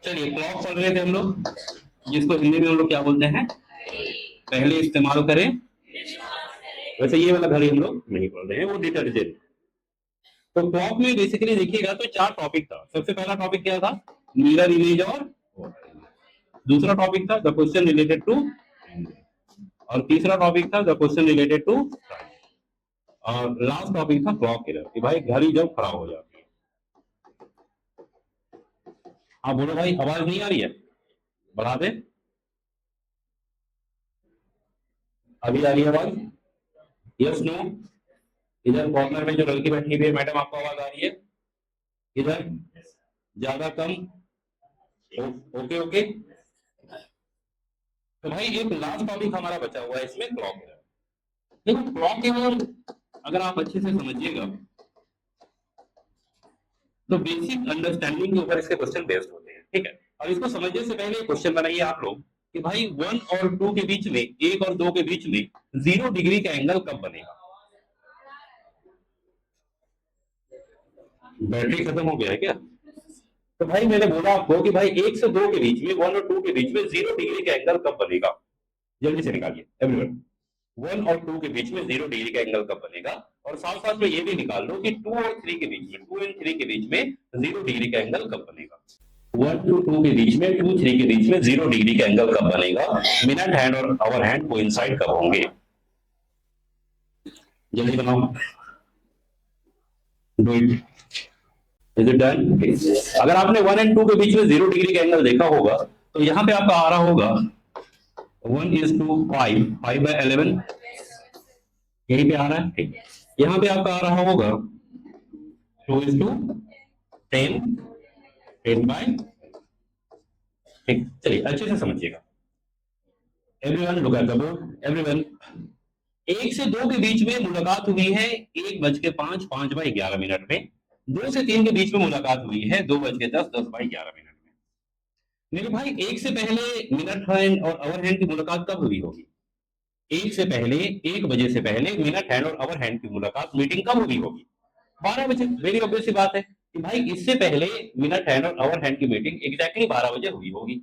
चलिए क्लॉक पढ़ रहे थे हम लोग, जिसको हिंदी में हम लोग क्या बोलते हैं, पहले इस्तेमाल करें। वैसे ये वाला घड़ी हम लोग नहीं पढ़ रहे हैं, वो डिटर्जेंट। तो क्लॉक में बेसिकली देखिएगा तो 4 टॉपिक था। सबसे पहला टॉपिक क्या था, मिरर इमेज और दूसरा टॉपिक था द क्वेश्चन रिलेटेड टू, और तीसरा टॉपिक था द क्वेश्चन रिलेटेड टू, और लास्ट टॉपिक था क्लॉक एरर कि भाई घड़ी जब खराब हो जाती है। हाँ बोलो भाई, आवाज नहीं आ रही है, बढ़ा दे। अभी आ रही है आवाज? Yes no? इधर कॉर्नर में जो लड़की बैठी हुई है मैडम, आपको आवाज आ रही है? इधर ज्यादा कम? Okay okay. तो भाई एक लास्ट टॉपिक हमारा बचा हुआ है इसमें, क्लॉक एरर। देखो क्लॉक एरर अगर आप अच्छे से समझिएगा तो बेसिक अंडरस्टैंडिंग के ऊपर इसके क्वेश्चन बेस्ड होते हैं, ठीक है। और इसको समझने से पहले क्वेश्चन बनाइए आप लोग कि भाई 1 और 2 के बीच में, 1 और 2 के बीच में 0 डिग्री का एंगल कब बनेगा? बैटरी खत्म हो गया है क्या? तो भाई मैंने बोला आपको कि भाई 1 से 2 के बीच में, 1 और 2 के बीच में 0 डिग्री का एंगल कब बनेगा? जल्दी से निकालिए एवरीवन। 1 और 2 के बीच में 0 डिग्री का एंगल कब बनेगा? और साथ साथ में ये भी निकाल लो कि 2 और 3 के बीच में, 2 एंड 3 के बीच में 0 डिग्री का एंगल कब बनेगा? 1 to 2 के बीच में, 2 3 के बीच में 0 डिग्री का एंगल कब बनेगा? मिनट हैंड और आवर हैंड कोइंसाइड कब होंगे? जल्दी बनाओ, do it. Is it done? अगर आपने 1 एंड 2 के बीच में 0 डिग्री का एंगल देखा होगा तो यहां पे आपका आ रहा होगा 1:5, 5/11, यहीं पे आ रहा है, ठीक। यहां पे आपका आ रहा होगा 2:10, 10/, ठीक। चलिए अच्छे से समझिएगा everyone, look at the board everyone. 1 से 2 के बीच में मुलाकात हुई है 1:05, 5/11 में। 2 से 3 के बीच में मुलाकात हुई है 2:10, 10/11 में। मेरे भाई 1 से पहले मिनट हैंड और आवर हैंड की मुलाकात कब हुई होगी? 1 से पहले, 1 बजे से पहले मिनट हैंड और आवर हैंड की मुलाकात, मीटिंग कब हुई होगी? 12 बजे। वेरी ऑब्वियस सी बात है कि भाई इससे पहले मिनट हैंड और आवर हैंड की मीटिंग एग्जैक्टली 12 बजे हुई होगी।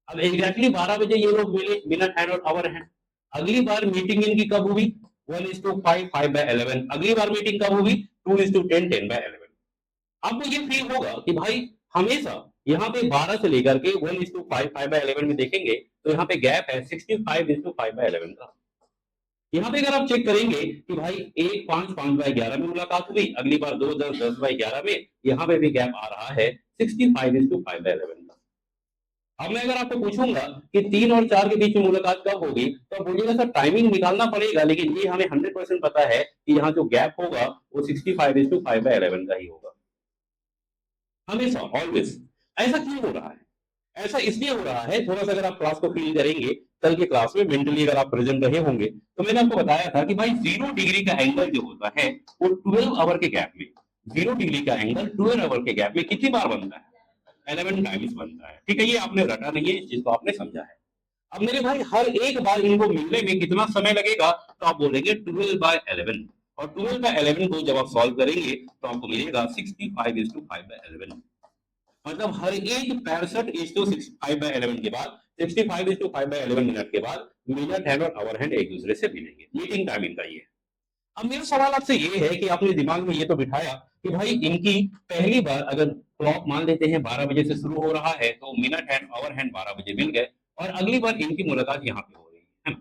अब एग्जैक्टली 12 बजे ये लोग मिले, मिनट हैंड और आवर हैंड। अगली बार मीटिंग इनकी कब हुई? 1:5, 5/11। अगली बार मीटिंग कब हुई? 2:10, 10/11। आपको ये फील होगा कि भाई हमेशा यहाँ पे 12 से लेकर के 1:5, 5/11 में देखेंगे तो यहाँ पे गैप है 65:5/11 का। यहाँ पे अगर आप चेक करेंगे कि भाई 1, 5, 5/11 में मुलाकात हुई, अगली बार 2, 10, 10/11 में, यहाँ पे भी गैप आ रहा है 65:5/11 का। अब मैं अगर आपको पूछूंगा कि 3 और 4 के बीच में मुलाकात कब होगी तो आप बोलिएगा सर टाइमिंग निकालना पड़ेगा, लेकिन ये हमें 100% पता है कि यहाँ जो गैप होगा वो 65:5/11 का ही होगा, हमेशा, ऑलवेज। ऐसा क्यों हो रहा है? ऐसा इसलिए हो रहा है, थोड़ा सा अगर आप क्लास को फील करेंगे, कल की क्लास में मेंटली अगर आप प्रेजेंट रहे होंगे तो मैंने आपको बताया था कि भाई 0 डिग्री का एंगल जो होता है वो 12 आवर के गैप में, 0 डिग्री का एंगल 12 आवर के गैप में कितनी बार बनता है? 11 टाइम्स बनता है, ठीक है। ये आपने रटा नहीं है, इस चीज को आपने समझा है। अब मेरे भाई हर एक बार इनको मिलने में कितना समय लगेगा? तो आप बोलेंगे 12/11, और 12/11 को जब आप सॉल्व करेंगे तो आपको मिलेगा 65:5/11। मतलब हर एक 65:5/11 के बाद, 65:5/11 मिनट के बाद मिनट हैंड और आवर हैंड एक दूसरे से मिलेंगे, मीटिंग टाइम इनका ये है। अब मेरा सवाल आपसे ये है कि आपने दिमाग में ये तो बिठाया कि भाई इनकी पहली बार अगर क्लॉक मान लेते हैं 12 बजे से शुरू हो रहा है तो मिनट हैंड आवर हैंड 12 बजे मिल गए, और अगली बार इनकी मुलाकात यहाँ पे हो रही है ना,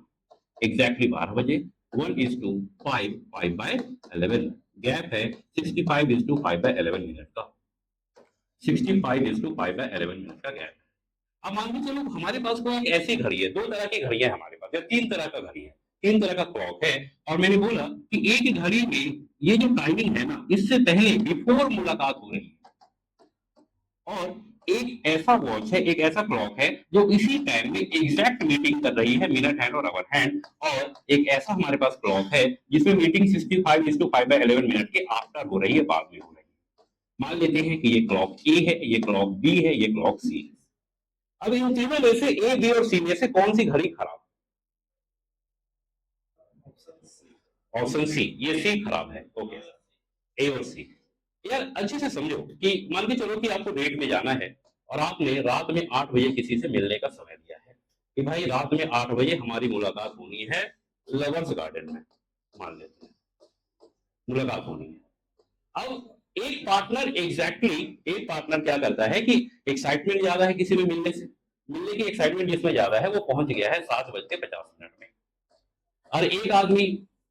एग्जैक्टली 12 बजे। 1:5, 5/11, गैप है 65:5/11 मिनट का, 65:5/11 मिनट का गैप। अब मान के चलो हमारे पास कोई एक ऐसी घड़ी है, 2 तरह की घड़ियां हैं हमारे पास, या 3 तरह का घड़ी है, 3 तरह का क्लॉक है। और मैंने बोला कि एक घड़ी में ये जो टाइमिंग है ना, इससे पहले बिफोर मुलाकात हो रही है, और एक ऐसा वॉच है, एक ऐसा क्लॉक है जो इसी टाइम में एग्जैक्ट मीटिंग कर रही है मिनट हैंड और आवर हैंड, और एक ऐसा हमारे पास क्लॉक है जिसमें मीटिंग 65:5/11 मिनट के आफ्टर हो रही है, बाद में हो रही है। मान लेते हैं कि ये क्लॉक ए है, ये क्लॉक बी है, ये क्लॉक सी है। अब इन तीनों में से ए, बी और सी में से कौन सी घड़ी खराब? ऑप्शन सी, ये सी खराब है, ओके। ए और सी। यार अच्छे से समझो कि मान के चलो कि आपको डेट में जाना है, और आपने रात में 8 बजे किसी से मिलने का समय दिया है कि भाई रात में 8 बजे हमारी मुलाकात होनी है लवर्स गार्डन में, मान लेते हैं मुलाकात होनी है। अब एक पार्टनर क्या करता है कि एक्साइटमेंट ज्यादा है किसी में मिलने की एक्साइटमेंट जिसमें ज्यादा है वो पहुंच गया है 7:50 में। और एक आदमी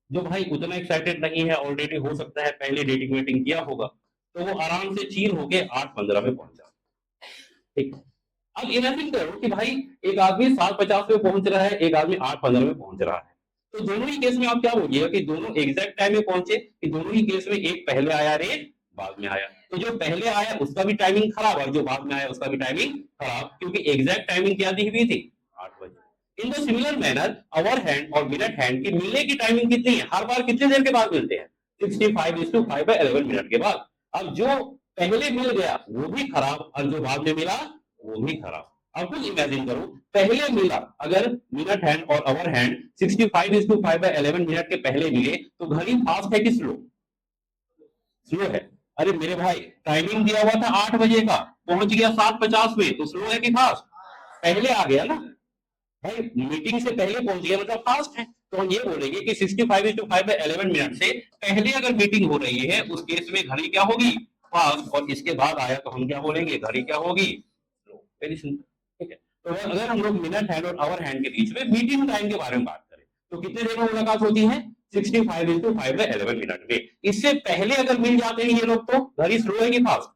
जो भाई उतना एक्साइटेड नहीं है, ऑलरेडी हो सकता है पहले डेटिंग वेटिंग किया होगा, तो वो आराम से चील होके 8:15 में पहुंचा। ठीक। अब इमेजिन करो कि भाई एक आदमी 7:50 में पहुंच रहा है, एक आदमी 8:15 में पहुंच रहा है, तो दोनों ही केस में आप क्या बोलिएगा कि दोनों एग्जैक्ट टाइम में पहुंचे, कि दोनों ही केस में एक पहले आया रे बाद में आया। तो जो पहले आया उसका भी टाइमिंग खराब और जो बाद में आया उसका भी टाइमिंग खराब, क्योंकि एग्जैक्ट टाइमिंग क्या दी हुई थी 8 बजे। In the similar manner hour hand और मिनट हैंड की मिलने की टाइमिंग कितनी है, हर बार कितनी देर के बाद मिलते हैं 65:5/11 मिनट के बाद। अब जो पहले मिल गया वो भी खराब और जो बाद में मिला वो भी खराब। अब कुछ इमेजिन करो, पहले मिला अगर मिनट हैंड और आवर हैंड 65:5/11 मिनट के पहले मिले तो घड़ी फास्ट है कि स्लो? स्लो है। अरे मेरे भाई टाइमिंग दिया हुआ था 8 बजे का, पहुंच गया 7:50 में, तो स्लो है कि फास्ट? पहले आ गया ना भाई, मीटिंग से पहले पहुंच गया मतलब फास्ट है। तो हम ये बोलेंगे कि 65:5/11 मिनट से पहले अगर मीटिंग हो रही है उस केस में घड़ी क्या होगी फास्ट, और इसके बाद आया तो हम क्या बोलेंगे घड़ी क्या होगी स्लो। Very simple. ठीक है। तो अगर हम लोग मिनट हैंड और आवर हैंड के बीच में मीटिंग टाइम के बारे में बात करें तो कितने देर में मुलाकात होती है 65:5/11 मिनट में। इससे पहले अगर मिल जाते हैं ये लोग तो घड़ी स्लो है कि फास्ट?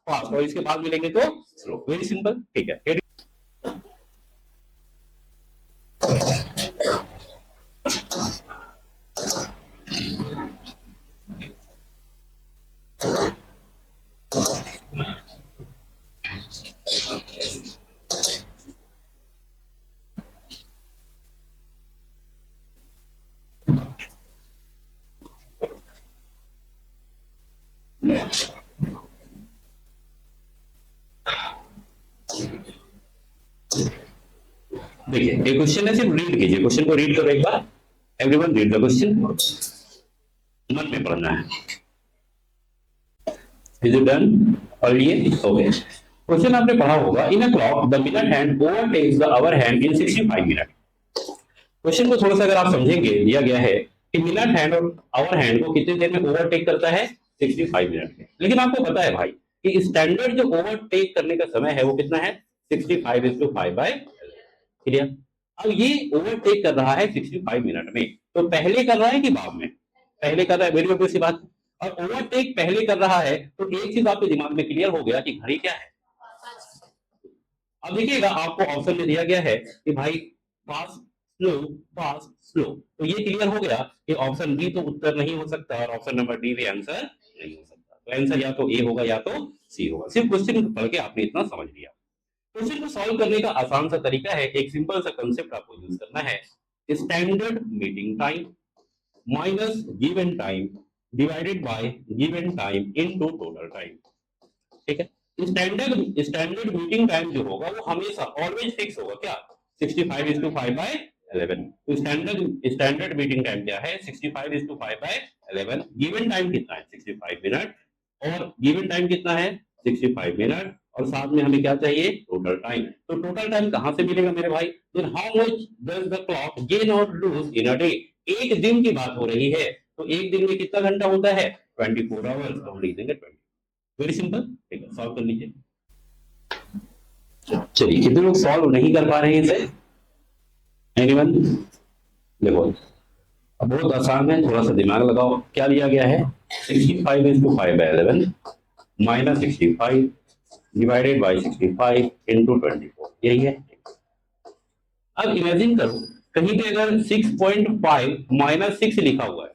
फास्ट। और इसके बाद मिलेंगे तो स्लो। Very simple. ठीक है। देखिए ये क्वेश्चन है, सिर्फ रीड कीजिए, क्वेश्चन को रीड करो एक बार। एवरीवन रीड द क्वेश्चन, मन में पढ़ना है। Is it done? पढ़ लिए? ओके। क्वेश्चन आपने पढ़ा होगा, in a clock the minute hand overtakes the hour hand in 65 minute. Question को थोड़ा सा अगर आप समझेंगे, दिया गया है कि मिनट हैंड और आवर हैंड को कितनी देर में ओवरटेक करता है 65 मिनट में। लेकिन आपको पता है भाई कि स्टैंडर्ड जो ओवरटेक करने का समय है वो कितना है 65:5/11। क्लियर? अब ये ओवरटेक कर रहा है 65 मिनट में, तो पहले कर रहा है कि बाद में? पहले कर रहा है, वेरी ऑब्वियस सी बात। और ओवरटेक पहले कर रहा है तो एक चीज आपके दिमाग में क्लियर हो गया कि घड़ी क्या है। अब देखिएगा आपको ऑप्शन में दिया गया है कि भाई फास्ट स्लो फास्ट स्लो, तो ये क्लियर हो गया कि ऑप्शन बी तो उत्तर नहीं हो सकता और ऑप्शन नंबर डी भी आंसर नहीं हो सकता। तो आंसर या तो ए होगा या तो सी होगा। सिर्फ क्वेश्चन पढ़ के आपने इतना समझ लिया। क्वेश्चन को सॉल्व करने का आसान सा तरीका है, एक सिंपल सा कंसेप्ट आपको यूज करना है, standard meeting time minus given time divided by given time into total time. ठीक है। स्टैंडर्ड मीटिंग टाइम जो होगा वो हमेशा ऑलवेज फिक्स होगा क्या 65:5/11। तो स्टैंडर्ड मीटिंग टाइम क्या है 65:5/11। गिवन टाइम कितना है 65 मिनट, और गिवन टाइम कितना है 65 मिनट, और साथ में हमें क्या चाहिए टोटल टाइम। तो टोटल टाइम कहां से मिलेगा मेरे भाई? Then how much does the clock gain और लूज इन अ डे। एक दिन की बात हो रही है तो एक दिन में कितना घंटा होता है 24 आवर्स, तो हम लिख देंगे 20। Very simple. ठीक है, सॉल्व कर लीजिए। चलिए कितने लोग सॉल्व नहीं कर पा रहे हैं इसे? एनीवन? देखो अब बहुत आसान है, थोड़ा सा दिमाग लगाओ। क्या दिया गया है 65:5/11 माइनस 65 डिवाइडेड बाई 65 इंटू 24, यही है। अब इमेजिन करो कहीं पे अगर 6.5 माइनस 6 लिखा हुआ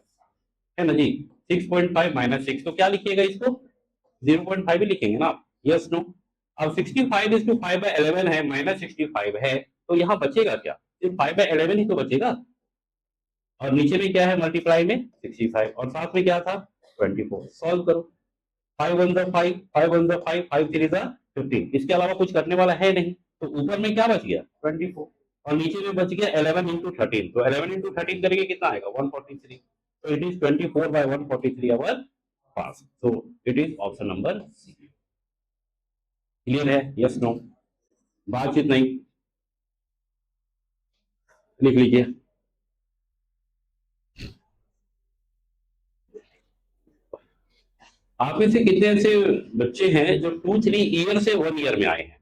है ना जी, 6.5 माइनस 6, तो क्या लिखिएगा इसको 0.5 ही लिखेंगे ना आप, यस नो? अब 65:5/11 है माइनस 65 है, तो यहाँ बचेगा क्या सिर्फ 5/11 ही तो बचेगा, और नीचे में क्या है मल्टीप्लाई में 65 और साथ में क्या था 24। सॉल्व करो, 5 1 5 5 1 5 5 3 15, इसके अलावा कुछ करने वाला है नहीं। तो ऊपर में क्या बच गया 24 और नीचे में बच गया 11 इंटू 13। तो 11 इंटू 13 करेंगे कितना आएगा 143। तो it is 24/143 hour past. So it is option number C. Clear है? Yes no? बातचीत नहीं, लिख लीजिए। आप में से कितने ऐसे बच्चे हैं जो 2-3 ईयर से 1 ईयर में आए हैं,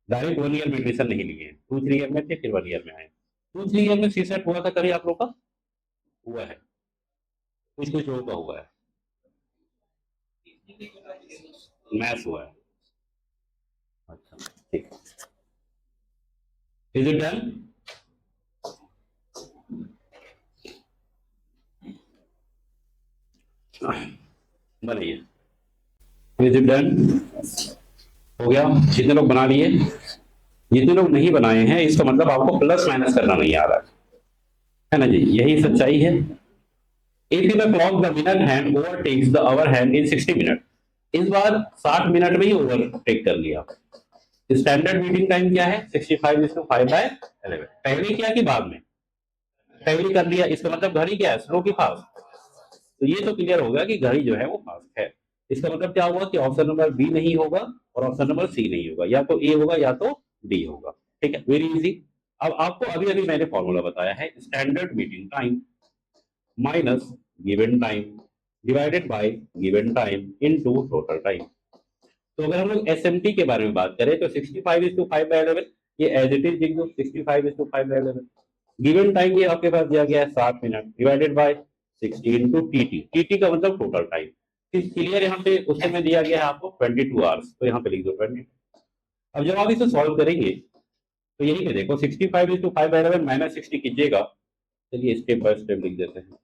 डायरेक्ट 1 ईयर में एडमिशन नहीं लिए, 2-3 ईयर में थे फिर 1 ईयर में आए? 2-3 ईयर में सीसेट हुआ था कभी आप लोग का? हुआ है? कुछ कुछ लोगों का हुआ है। मैथ्स हुआ है? अच्छा, ठीक। Is it done? बनाइए। Is it done? हो गया? जितने लोग बना लिए? जितने लोग नहीं बनाए हैं इसका मतलब आपको प्लस माइनस करना नहीं आ रहा है ना जी? यही सच्चाई है। If in the clock the minute hand overtakes the hour hand in 60 minute, इस बार 60 मिनट में ही ओवरटेक कर लिया। स्टैंडर्ड मीटिंग टाइम क्या है? 65:5/11। पहले किया कि बाद में? पहले कर लिया, इसका मतलब घड़ी क्या है? स्लो की फास्ट? तो ये तो क्लियर होगा कि घड़ी जो है वो फास्ट है। इसका मतलब क्या हुआ कि ऑप्शन नंबर बी नहीं होगा और ऑप्शन नंबर सी नहीं होगा, या तो ए होगा या तो डी होगा। ठीक है, वेरी इजी। अब आपको अभी अभी मैंने फॉर्मूला बताया है, standard meeting time minus given time divided by given time into total time. तो अगर हम लोग एसएमटी के बारे में बात करें तो 65:5/11, ये एज इट इज लिख दो, 65:5/11। गिवन टाइम ये आपके पास दिया गया है 60 minute divided by 60 into TT. TT का मतलब टोटल टाइम। क्लियर? यहाँ पे उस समय दिया गया है आपको 22 आवर्स, तो यहाँ पे लिख दो 20। अब जब आप इसे सॉल्व करेंगे तो यही पे देखो 65:5/11 माइनस 60 कीजिएगा। चलिए स्टेप बाय स्टेप लिख देते हैं।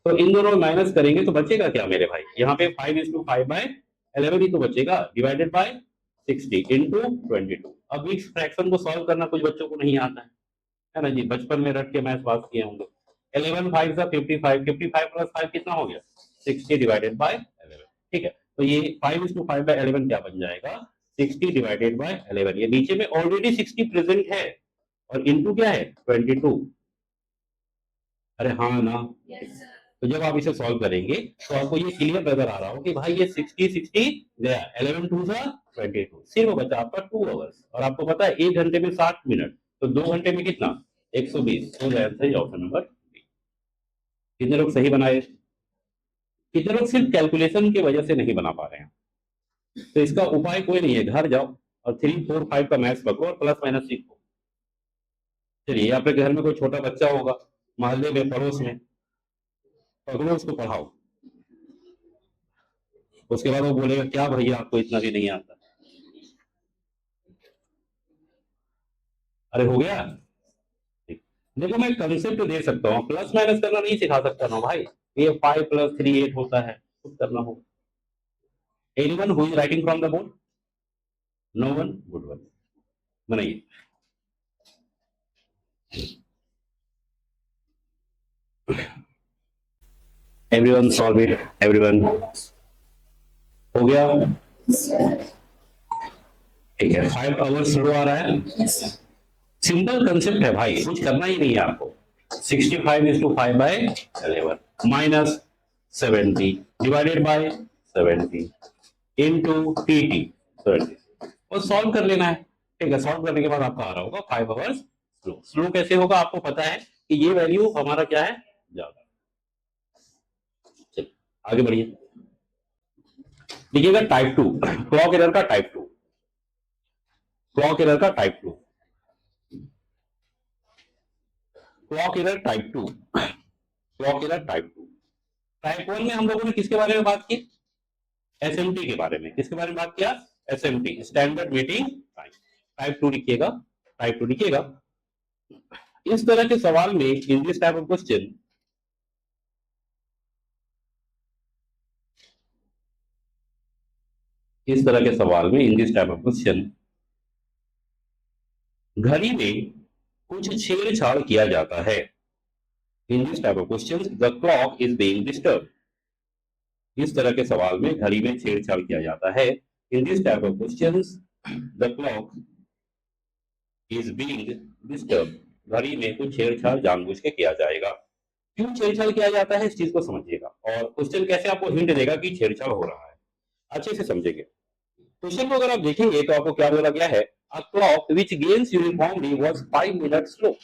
तो इन दोनों माइनस करेंगे तो बचेगा क्या मेरे भाई? यहाँ पे 5:5/11 ही तो बचेगा, डिवाइडेड बाय 60 इंटू 22। अब इस फ्रैक्शन को सॉल्व करना कुछ बच्चों को नहीं आता है ना जी? बचपन में रट के मैथ पास किए होंगे। 11 5 सा 55, 55 प्लस 5 कितना हो गया? 60 डिवाइडेड बाय 11। ठीक है, तो ये 5:5/11 क्या बन जाएगा? 60 डिवाइडेड बाय 11। ये नीचे में ऑलरेडी 60 प्रेजेंट है और इंटू क्या है? 22। अरे हाँ ना? तो जब आप इसे सॉल्व करेंगे तो आपको ये क्लियर नजर आ रहा हो कि भाई ये 60 गया, 11 2 सा 22, सिर्फ बचा आपका 2 आवर्स। और आपको पता है 1 घंटे में 60 मिनट, तो 2 घंटे में कितना? 120। तो आंसर ऑप्शन नंबर बी। कितने लोग सही बनाए? कितने लोग सिर्फ कैलकुलेशन की वजह से नहीं बना पा रहे हैं? तो इसका उपाय कोई नहीं है, घर जाओ और 3 4 5 का मैथ्स पकड़ो और प्लस माइनस सीखो। चलिए, आपके घर में कोई छोटा बच्चा होगा, मोहल्ले में पड़ोस में, पकड़ो उसको पढ़ाओ। उसके बाद वो बोलेगा क्या भैया आपको इतना भी नहीं आता? अरे हो गया। देखो मैं कंसेप्ट दे सकता हूँ, प्लस माइनस करना नहीं सिखा सकता ना भाई। ये 5 + 3 8 होता है, खुद करना होगा। Anyone who is writing from the board? No one? Good one. बनाइए। Everyone solve it, everyone. हो गया? ठीक है, 5 आवर्स स्लो आ रहा है। सिंपल कंसेप्ट है भाई, कुछ करना ही नहीं है आपको। 65:5/11 minus 70 divided by 70 into T 70 और सॉल्व कर लेना है। ठीक है, सॉल्व करने के बाद आपका आ रहा होगा 5 आवर्स स्लो। स्लो कैसे होगा? आपको पता है कि ये वैल्यू हमारा क्या है? ज्यादा। चलिए आगे बढ़िए, लिखिएगा टाइप 2, क्लॉक एरर का टाइप 2, क्लॉक एरर का type 2, clock error type 2, clock error type 2। Type 1 में हम लोगों ने किसके बारे में बात की? एसएमटी के बारे में। किसके बारे में बात किया? SMT, standard meeting time. Type 2 लिखिएगा, टाइप 2 लिखिएगा। इस तरह के सवाल में इन दिस टाइप ऑफ क्वेश्चन, इस तरह के सवाल में इन दिस टाइप ऑफ क्वेश्चन घड़ी में कुछ छेड़छाड़ किया जाता है। इन this type of question the clock is being disturb. इस तरह के सवाल में घड़ी में छेड़छाड़ किया जाता है। इन this type of question the clock is being disturb. घड़ी में कुछ छेड़छाड़ जानबूझ के किया जाएगा। क्यों छेड़छाड़ किया जाता है इस चीज को समझिएगा, और क्वेश्चन कैसे आपको हिंट देगा कि छेड़छाड़ हो रहा है। अच्छे से समझेंगे। क्वेश्चन को अगर आप देखेंगे तो आपको क्या बोला गया है, a clock which gains uniformly was 5 minute slow.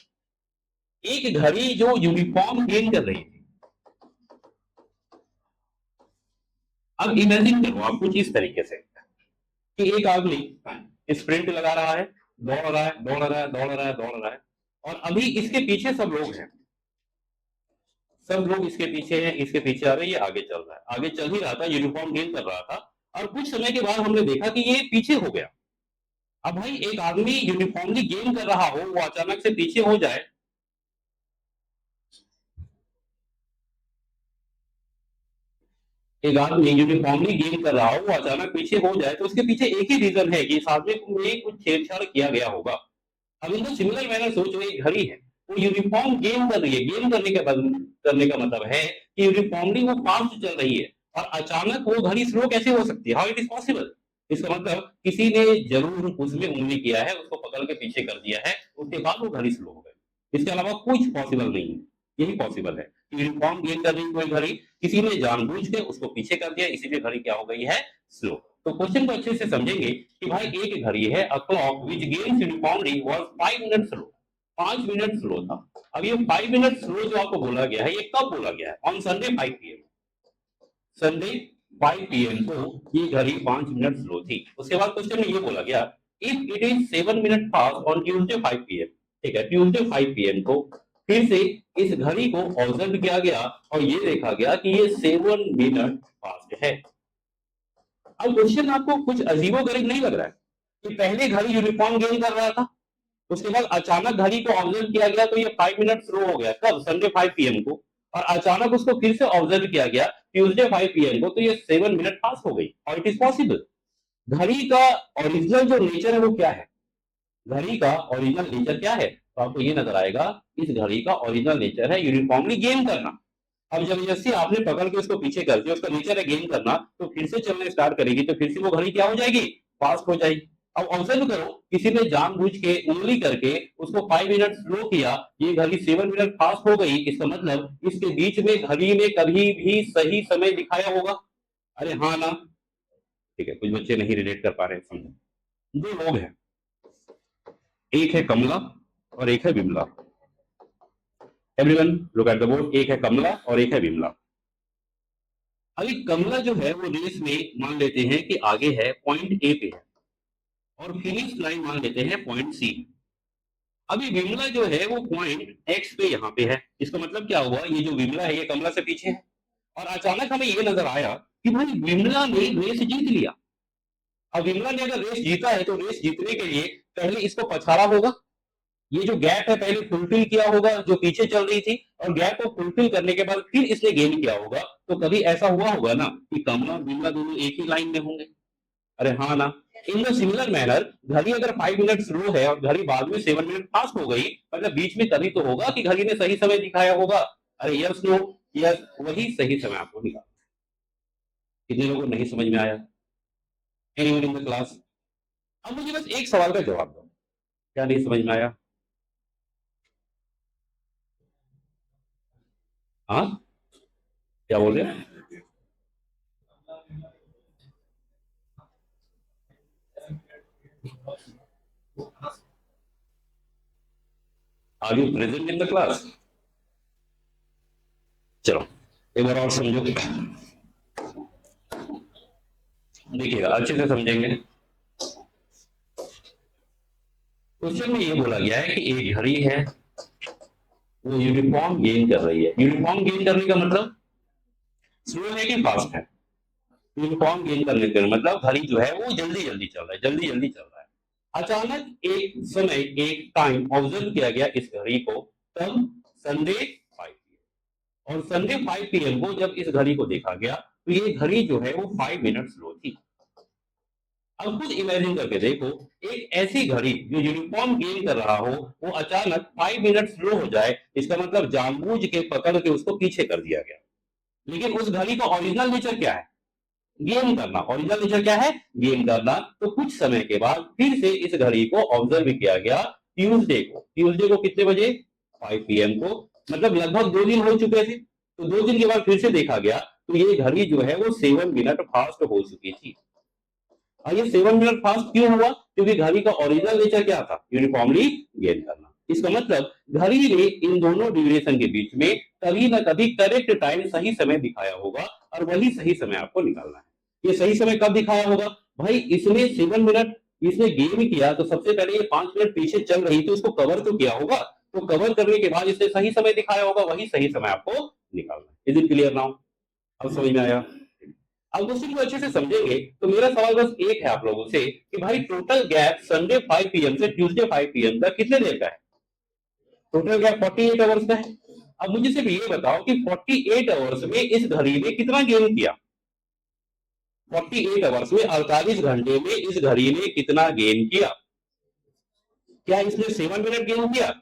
एक घड़ी जो यूनिफॉर्म गेन कर रही थी। अब इमेजिन करो आप कुछ इस तरीके से कि एक आदमी स्प्रिंट लगा रहा है, दौड़ रहा है, दौड़ रहा है, दौड़ रहा है, दौड़ रहा है, और अभी इसके पीछे सब लोग हैं, सब लोग इसके पीछे हैं, इसके पीछे आ रहे हैं, ये आगे चल रहा है, आगे चल ही रहा था, यूनिफॉर्म गेन कर रहा था, और कुछ समय के बाद हमने देखा कि ये पीछे हो गया। अब भाई एक आदमी यूनिफॉर्मली गेन कर रहा हो, वो अचानक से पीछे हो जाए, एक आदमी यूनिफॉर्मली गेन कर रहा हो, वो अचानक पीछे हो जाए, तो उसके पीछे एक ही रीजन है कि इस आदमी में कुछ छेड़छाड़ किया गया होगा। अब इनको सिमिलर मैंने सोचो, एक घड़ी है, वो यूनिफॉर्म गेन कर रही है, गेन करने का मतलब है कि यूनिफॉर्मली वो फास्ट चल रही है, और अचानक वो घड़ी स्लो कैसे हो सकती है, हाउ इट इज पॉसिबल। इसका मतलब किसी ने जरूर उसमें उंगली किया है, उसको पकड़ के पीछे कर दिया है, उसके बाद वो घड़ी स्लो हो गई, इसके अलावा कुछ पॉसिबल नहीं है। यही पॉसिबल है, यूनिफॉर्म गेन कर रही कोई घड़ी, किसी ने जानबूझ के उसको पीछे कर दिया, इसीलिए घड़ी क्या हो गई है, स्लो। तो क्वेश्चन को अच्छे से समझेंगे कि भाई एक घड़ी है, अ clock which gains uniformly was 5 minute slow, 5 minute slow था। अब ये 5 मिनट स्लो जो आपको बोला गया है, ये कब बोला गया है, on Sunday 5 PM, Sunday 5 PM को ये घड़ी 5 मिनट स्लो थी। उसके बाद क्वेश्चन में ये बोला गया, if it is 7 minute fast on Tuesday 5 PM, ठीक है, ट्यूसडे 5 पीएम को फिर से इस घड़ी को ऑब्जर्व किया गया, और ये देखा गया कि ये 7 मिनट फास्ट है। अब क्वेश्चन आपको कुछ अजीबोगरीब नहीं लग रहा है कि पहले घड़ी यूनिफॉर्म गेन कर रहा था, उसके बाद अचानक घड़ी को ऑब्जर्व किया गया तो ये 5 मिनट स्लो हो गया, कब, संडे 5 पीएम को, और अचानक उसको फिर से ऑब्जर्व किया गया ट्यूसडे 5 पीएम को, तो ये 7 मिनट पास हो गई, और इट इज पॉसिबल। घड़ी का ओरिजिनल जो नेचर है वो क्या है, घड़ी का ओरिजिनल नेचर क्या है, तो आपको ये नजर आएगा, इस घड़ी का ओरिजिनल नेचर है यूनिफॉर्मली गेन करना। अब जबरदस्ती आपने पकड़ के उसको पीछे कर दिया, उसका नेचर है गेन करना, तो फिर से चलने स्टार्ट करेगी, तो फिर से वो घड़ी क्या हो जाएगी, फास्ट हो जाएगी। अब ऑब्जर्व करो, किसी ने जानबूझ के उंगली करके उसको 5 मिनट स्लो किया, ये घड़ी 7 मिनट फास्ट हो गई, इसका मतलब इसके बीच में घड़ी में कभी भी सही समय दिखाया होगा। अरे हाँ ना, ठीक है, कुछ बच्चे नहीं रिलेट कर पा रहे, समझो। दो लोग हैं, एक है कमला और एक है Vimala. Everyone look at the board, एक है कमला और एक है विमला। अभी कमला जो है वो रेस में मान लेते हैं कि आगे है, पॉइंट ए पे है, और फिनिश लाइन मान लेते हैं पॉइंट सी। अभी विमला जो है वो पॉइंट एक्स पे यहाँ पे है, इसका मतलब क्या हुआ, ये जो विमला है ये कमला से पीछे है, और अचानक हमें ये नजर आया कि भाई विमला ने रेस जीत लिया। अब विमला ने अगर रेस जीता है तो रेस जीतने के लिए पहले इसको पछाड़ा होगा, ये जो गैप है पहले फुलफिल किया होगा जो पीछे चल रही थी, और गैप को फुलफिल करने के बाद फिर इसने गेन किया होगा, तो कभी ऐसा हुआ होगा ना कि कमला और विमला दोनों एक ही लाइन में होंगे। अरे हाँ ना, इन द सिमिलर मैनर घड़ी अगर 5 मिनट स्लो है और घड़ी बाद में 7 मिनट फास्ट हो गई, मतलब बीच में कभी तो होगा कि घड़ी ने सही समय दिखाया होगा। अरे यस नो, यस, वही सही समय आपको निकाला। कितने लोगों को नहीं समझ में आया, एनीवन इन द क्लास। अब मुझे बस एक सवाल का जवाब दो, क्या नहीं समझ में आया, हाँ, क्या बोल रहे हैं, are you present in the class. चलो एक बार और समझो, देखिएगा अच्छे से समझेंगे। क्वेश्चन में ये बोला गया है कि एक घड़ी है, वो यूनिफॉर्म गेन कर रही है, यूनिफॉर्म गेन करने का मतलब स्लो है कि फास्ट है, यूनिफॉर्म गेन करने का मतलब घड़ी जो है वो जल्दी जल्दी चल रहा है, जल्दी जल्दी चल रहा है। अचानक एक समय, एक टाइम ऑब्जर्व किया गया इस घड़ी को, तब संडे 5 पीएम, और संडे 5 पीएम को जब इस घड़ी को देखा गया तो ये घड़ी जो है वो 5 मिनट स्लो थी। अब खुद इमेजिन करके देखो, एक ऐसी घड़ी जो यूनिफॉर्म गेन कर रहा हो, वो अचानक 5 मिनट स्लो हो जाए, इसका मतलब जानबूझ के पकड़ के उसको पीछे कर दिया गया। लेकिन उस घड़ी का ओरिजिनल नेचर क्या है, गेन करना, ओरिजिनल नेचर क्या है, गेन करना। तो कुछ समय के बाद फिर से इस घड़ी को ऑब्जर्व किया गया ट्यूसडे को, ट्यूसडे को कितने बजे, 5 पीएम को, मतलब लगभग 2 दिन हो चुके थे, तो 2 दिन के बाद फिर से देखा गया तो ये घड़ी जो है वो 7 मिनट फास्ट हो चुकी थी। और ये 7 मिनट फास्ट क्यों हुआ? क्योंकि घड़ी का ओरिजिनल नेचर क्या था? यूनिफॉर्मली गेन करना। इसका मतलब घड़ी ने इन दोनों ड्यूरेशन के बीच में कभी ना कभी करेक्ट टाइम, सही समय दिखाया होगा, और वही सही समय आपको निकालना है। ये सही समय कब दिखाया होगा? भाई इसने 7 मिनट इसने गेन किया, तो सबसे पहले ये 5 मिनट पीछे चल रही थी, उसको कवर तो किया होगा, तो कवर करने के बाद इसने सही समय दिखाया होगा, वही सही समय आपको निकालना है। Is it clear now? अब समझ में आया? अब क्वेश्चन को अच्छे से समझेंगे तो मेरा सवाल बस एक है आप लोगों से कि भाई टोटल गैप संडे 5 पीएम से ट्यूसडे 5 पीएम तक कितने देर का है? टोटल गैप 48 आवर्स का है। अब मुझे सिर्फ ये बताओ कि 48 आवर्स में इस घड़ी ने कितना गेन किया? 48 आवर्स में, 48 घंटे में इस घड़ी ने कितना गेन किया? क्या इसने 7 मिनट गेन किया?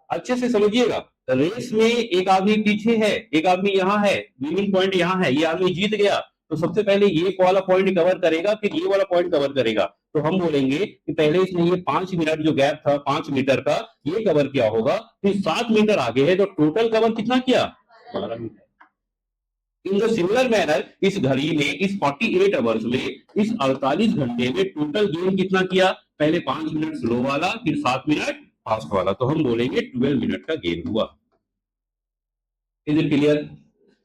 अच्छे से समझिएगा। रेस में एक आदमी पीछे है, एक आदमी यहाँ है, विनिंग पॉइंट यहाँ है, ये आदमी जीत गया, तो सबसे पहले ये वाला पॉइंट कवर करेगा, फिर ये वाला पॉइंट कवर करेगा। तो हम बोलेंगे कि पहले इसने ये 5 मिनट जो गैप था 5 मीटर का, ये कवर किया होगा, फिर 7 मीटर आगे है, तो टोटल कवर कितना किया? 12 metre. In the similar manner इस घड़ी ने इस 48 आवर्स में, इस 48 घंटे में टोटल गेन कितना किया? पहले 5 मिनट स्लो वाला, फिर 7 मिनट फास्ट वाला, तो हम बोलेंगे 12 मिनट का गेन हुआ। Is it clear?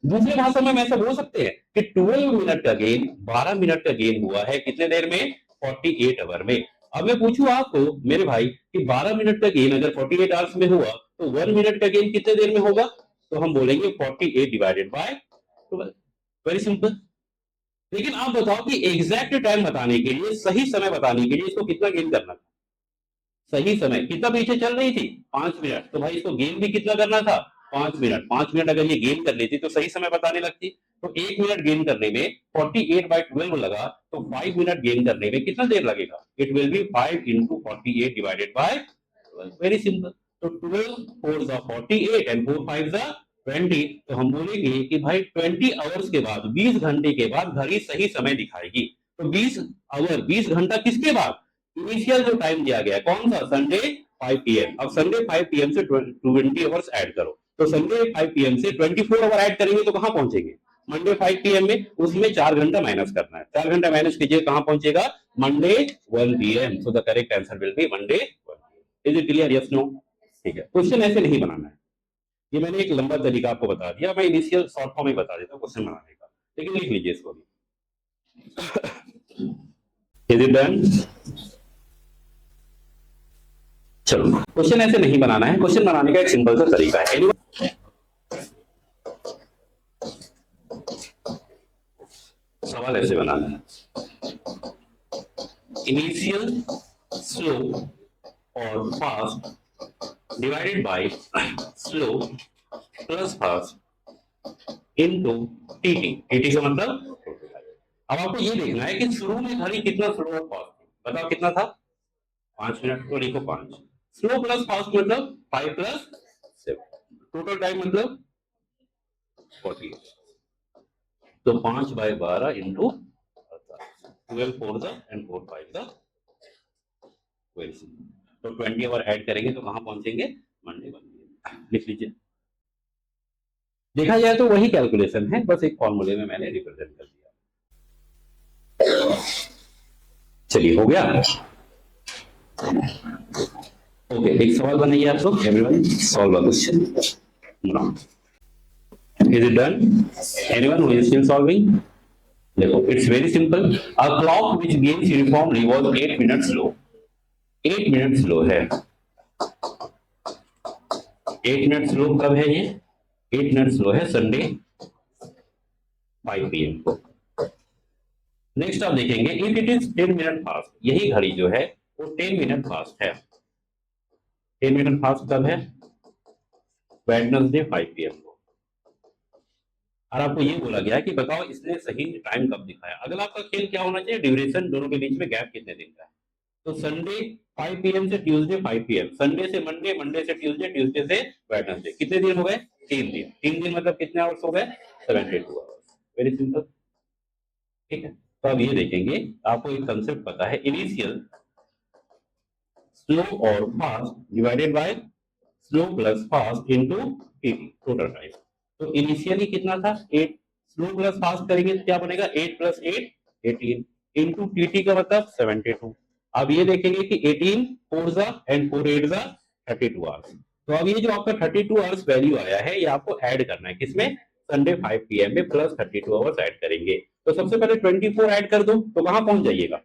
दूसरे भाषा में हम ऐसा बोल सकते हैं कि 12 मिनट का गेन 12 मिनट का गेन हुआ है कितने देर में? 48 आवर में। अब मैं पूछूं आपको मेरे भाई कि 12 मिनट का गेन अगर 48 आवर्स में हुआ तो 1 मिनट का गेन कितने देर में होगा? तो हम बोलेंगे 48 डिवाइडेड बाय 12। Very simple. लेकिन आप बताओ कि एग्जैक्ट टाइम बताने के लिए, सही समय बताने के लिए इसको कितना गेन करना था? सही समय कितना पीछे चल रही थी? 5 मिनट। तो भाई इसको गेन भी कितना करना था? 5 मिनट। 5 मिनट अगर ये गेन कर लेती तो सही समय बताने लगती। तो 1 मिनट गेन करने में 48/12 लगा, तो 5 मिनट गेन करने में कितना देर लगेगा? It will be 5 into 48 divided by 12। Very simple. तो 12 4 जा 48 एंड 4 5 जा 20। तो हम बोलेंगे कि भाई 20 आवर्स के बाद, 20 घंटे के बाद घड़ी सही समय दिखाएगी। तो 20 आवर, 20 घंटा किसके बाद? इनिशियल जो टाइम दिया गया कौन सा? Sunday 5 PM. अब संडे 5 पीएम से 20 आवर्स ऐड करो, तो संडे 5 पीएम से 24 आवर ऐड करेंगे तो कहां पहुंचेंगे? मंडे 5 पीएम में। उसमें 4 घंटा माइनस करना है, 4 घंटा माइनस कीजिए, कहां पहुंचेगा? Monday 1 PM. So the correct answer will be Monday 1 PM. Is it clear? Yes no? ठीक है। क्वेश्चन ऐसे नहीं बनाना है, ये मैंने एक लंबा तरीका आपको बता दिया, मैं इनिशियल शॉर्ट फॉर्म में बता देता हूँ क्वेश्चन बनाने का, लेकिन लिख लीजिए इसको भी। Is it done? चलो, क्वेश्चन ऐसे नहीं बनाना है, क्वेश्चन बनाने का एक सिंपल सा तरीका है। सवाल ऐसे बनाना है, इनिशियल स्लो और fast divided by slow plus fast into TT. TT का मतलब, अब आपको ये देखना है कि शुरू में घड़ी कितना स्लो और फास्ट थी, बताओ कितना था? 5 मिनट। तो लिखो 5। स्लो प्लस फास्ट मतलब 5 प्लस 7। टोटल टाइम मतलब 48। तो 5/12 इंटू 12 4 द एंड 4 5 द 12। तो 20 आवर ऐड करेंगे तो कहां पहुंचेंगे? मंडे 1 लिख लीजिए। देखा जाए तो वही कैलकुलेशन है, बस एक फॉर्मूले में मैंने रिप्रेजेंट कर दिया। चलिए, हो गया। ओके, एक सवाल बनाइए आप लोग। Everyone solve a question now. Is it done? Anyone who is still solving? देखो, it's very simple. A clock which gains uniformly was 8 minute slow. 8 minute slow है। 8 मिनट स्लो कब है ये? 8 मिनट स्लो है संडे 5 पीएम को। Next आप देखेंगे if it is 10 minute fast, यही घड़ी जो है वो 10 मिनट फास्ट है। 10 मिनट फास्ट कब है? वेडनेसडे 5 पीएम को। और आपको ये बोला गया कि बताओ इसने सही टाइम कब दिखाया। अगला आपका खेल क्या होना चाहिए? ड्यूरेशन, दोनों के बीच में गैप कितने दिन का है। तो संडे 5 पीएम से ट्यूसडे 5 पीएम, संडे से मंडे, मंडे से ट्यूसडे, ट्यूसडे से वेडनेसडे, कितने दिन हो गए? 3 दिन। 3 दिन मतलब कितने आवर्स हो गए? 72 आवर्स। Very simple. ठीक है। तो अब ये देखेंगे, आपको एक कंसेप्ट पता है, इनिशियल स्लो और fast divided by slow plus fast into TT, total time. तो इनिशियली कितना था? 8 स्लो प्लस फास्ट करेंगे तो क्या बनेगा 8 + 8 18 इंटू टी का मतलब 72। अब ये देखेंगे कि 18 4 जा एंड 4 8 जा 32 आवर्स। तो अब ये जो आपका 32 आवर्स वैल्यू आया है ये आपको ऐड करना है किसमें, संडे 5 PM में प्लस 32 आवर्स ऐड करेंगे। तो सबसे पहले 24 ऐड कर दो तो कहां पहुंच जाइएगा,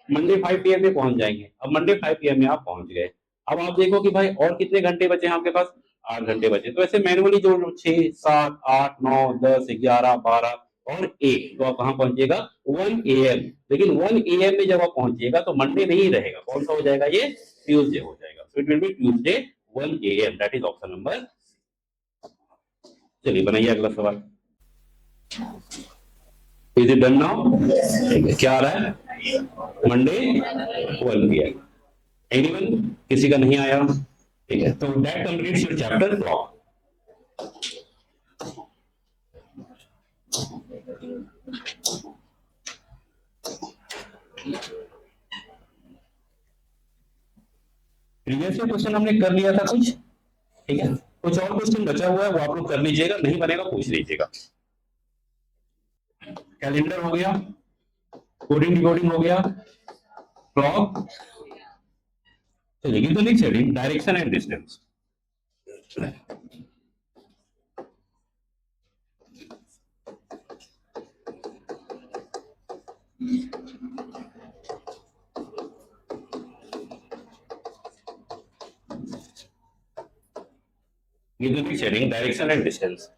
मंडे 5 PM में पहुंच जाएंगे। अब मंडे 5 PM में आप पहुंच गए। अब आप देखो कि भाई और कितने घंटे बचे हैं आपके पास, 8 घंटे बचे। तो ऐसे मैनुअली जोड़ लो 6 7 8 9 10 11 12 और 1, तो आप कहां पहुंचिएगा 1 AM। लेकिन 1 AM में जब आप पहुंचिएगा तो मंडे नहीं रहेगा, कौन सा हो जाएगा, ये ट्यूसडे हो जाएगा। So it will be Tuesday 1 AM, that is option number. चलिए बनाइए अगला सवाल। Is it done now? क्या आ रहा है, मंडे 1 PM। एनीवन, किसी का नहीं आया? ठीक है, तो that completes your chapter clock. Previous question हमने कर लिया था कुछ, ठीक है, कुछ और क्वेश्चन बचा हुआ है वो आप लोग कर लीजिएगा, नहीं बनेगा पूछ लीजिएगा। कैलेंडर हो गया, कोडिंग डिकोडिंग हो गया, क्लॉक। चलिए तो next heading direction and distance. Direction and distance.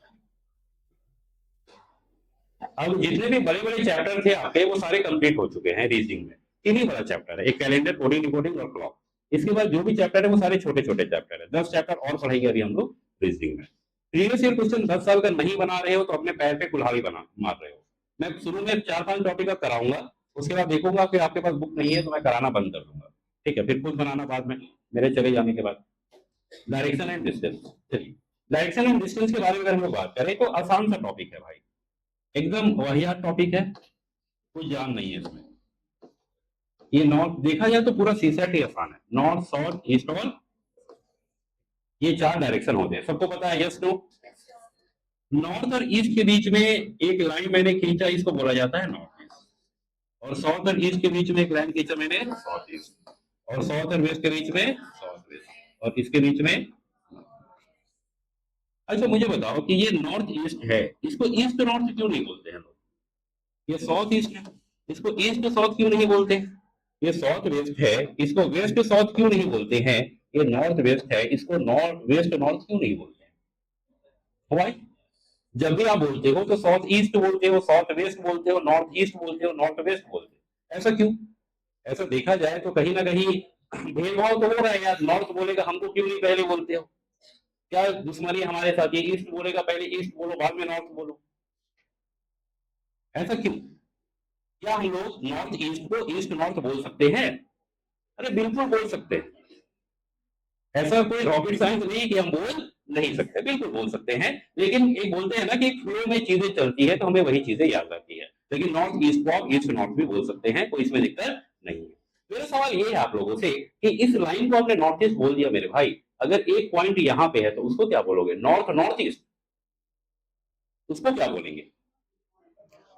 अब जितने भी बड़े बड़े चैप्टर थे आपके वो सारे कंप्लीट हो चुके हैं रीजनिंग में। तीन ही बड़ा चैप्टर है, एक कैलेंडर, कोडिंग डिकोडिंग और क्लॉक। इसके बाद जो भी चैप्टर है वो सारे छोटे छोटे चैप्टर है। 10 चैप्टर और पढ़ेंगे अभी हम लोग रीजनिंग में। प्रीवियस ईयर क्वेश्चन 10 साल का नहीं बना रहे हो तो अपने पैर पे कुल्हाड़ी बना मार रहे हो। मैं शुरू में 4-5 टॉपिक का कराऊंगा, उसके बाद देखूंगा कि आपके पास बुक नहीं है तो मैं कराना बंद कर दूंगा, ठीक है, फिर खुद बनाना बाद में मेरे चले जाने के बाद। Direction and distance. चलिए डायरेक्शन एंड डिस्टेंस के बारे में अगर हम लोग बात करें तो आसान सा टॉपिक है भाई, एकदम वाहियात टॉपिक है, कुछ जान नहीं है इसमें। ये नॉर्थ देखा जाए तो पूरा सीसेट ही आसान है, नॉर्थ साउथ ईस्ट और ये 4 डायरेक्शन होते हैं, सबको पता है, यस नो। नॉर्थ और ईस्ट के बीच में एक लाइन मैंने खींचा, इसको बोला जाता है नॉर्थ ईस्ट। और साउथ और ईस्ट के बीच में एक लाइन खींचा मैंने, साउथ ईस्ट। और साउथ और वेस्ट के बीच में साउथ वेस्ट, और इसके बीच में। अच्छा मुझे बताओ कि ये नॉर्थ ईस्ट है, इसको ईस्ट नॉर्थ क्यों नहीं बोलते हैं लोग? ये साउथ ईस्ट है, इसको ईस्ट साउथ क्यों नहीं बोलते? ये साउथ वेस्ट है, इसको वेस्ट साउथ क्यों नहीं बोलते हैं? ये नॉर्थ वेस्ट है, इसको नॉर्थ वेस्ट नॉर्थ क्यों नहीं बोलते हैं भाई? जब भी आप बोलते हो तो साउथ ईस्ट बोलते हो, साउथ वेस्ट बोलते हो, नॉर्थ ईस्ट बोलते हो, नॉर्थ वेस्ट बोलते हो, ऐसा क्यों? ऐसा देखा जाए तो कहीं ना कहीं भेदभाव तो हो रहा है यार, नॉर्थ बोलेगा हमको क्यों नहीं पहले बोलते हो? क्या दुश्मनी हमारे साथ? ये ईस्ट बोलेगा पहले ईस्ट बोलो बाद में नॉर्थ बोलो, ऐसा क्यों? क्या हम लोग नॉर्थ ईस्ट को ईस्ट नॉर्थ बोल सकते हैं? अरे बिल्कुल बोल सकते हैं, ऐसा कोई रॉकेट साइंस नहीं है कि हम बोल नहीं सकते, बिल्कुल बोल सकते हैं। लेकिन एक बोलते हैं ना कि फ्लो में चीजें चलती है तो हमें वही चीजें याद आती है। लेकिन नॉर्थ ईस्ट को आप ईस्ट नॉर्थ भी बोल सकते हैं, कोई इसमें दिक्कत नहीं है। मेरा सवाल ये है आप लोगों से कि इस लाइन को आपने नॉर्थ ईस्ट बोल दिया मेरे भाई, अगर एक पॉइंट यहाँ पे है तो उसको क्या बोलोगे, नॉर्थ नॉर्थ ईस्ट, उसको क्या बोलेंगे?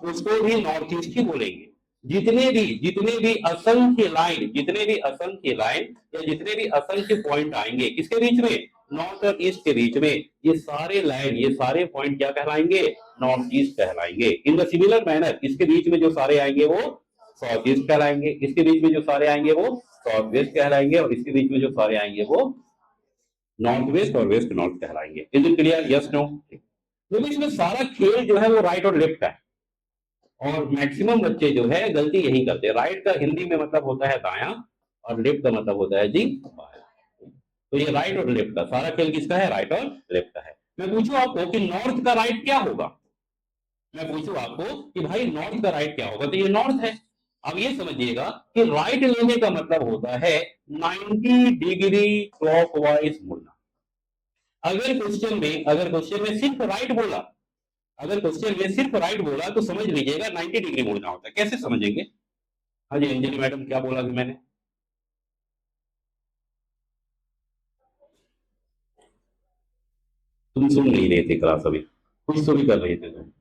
उसको भी नॉर्थ ईस्ट ही बोलेंगे। जितने भी असंख्य लाइन, जितने भी असंख्य लाइन या जितने भी असंख्य पॉइंट आएंगे किसके बीच में, नॉर्थ और ईस्ट के बीच में, ये सारे लाइन, ये सारे पॉइंट क्या कहलाएंगे, नॉर्थ ईस्ट कहलाएंगे। इन द सिमिलर मैनर इसके बीच में जो सारे आएंगे वो साउथ ईस्ट कहलाएंगे, इसके बीच में जो सारे आएंगे वो साउथ वेस्ट कहलाएंगे, और इसके बीच में जो सारे आएंगे वो नॉर्थ वेस्ट और वेस्ट नॉर्थ कहलाएंगे। Is it clear, yes no? तो इसमें सारा खेल जो है वो राइट और लेफ्ट का है, और मैक्सिमम बच्चे जो है गलती यही करते हैं। राइट का हिंदी में मतलब होता है दायां, और लेफ्ट का मतलब होता है जी बायां। तो ये राइट और लेफ्ट का सारा खेल किसका है, राइट और लेफ्ट का है। मैं पूछूं आपको कि नॉर्थ का राइट क्या होगा, मैं पूछूं आपको कि भाई नॉर्थ का राइट क्या होगा, तो ये नॉर्थ है। अब ये समझिएगा कि राइट लेने का मतलब होता है 90 डिग्री क्लॉकवाइज मुड़ना। अगर क्वेश्चन में सिर्फ राइट बोला, अगर क्वेश्चन में सिर्फ राइट बोला तो समझ लीजिएगा 90 डिग्री मुड़ना होता है। कैसे समझेंगे? हाँ जी अंजलि मैडम, क्या बोला कि मैंने? तुम सुन नहीं रहे थे क्लास, अभी कुछ तो भी कर रहे थे तुम।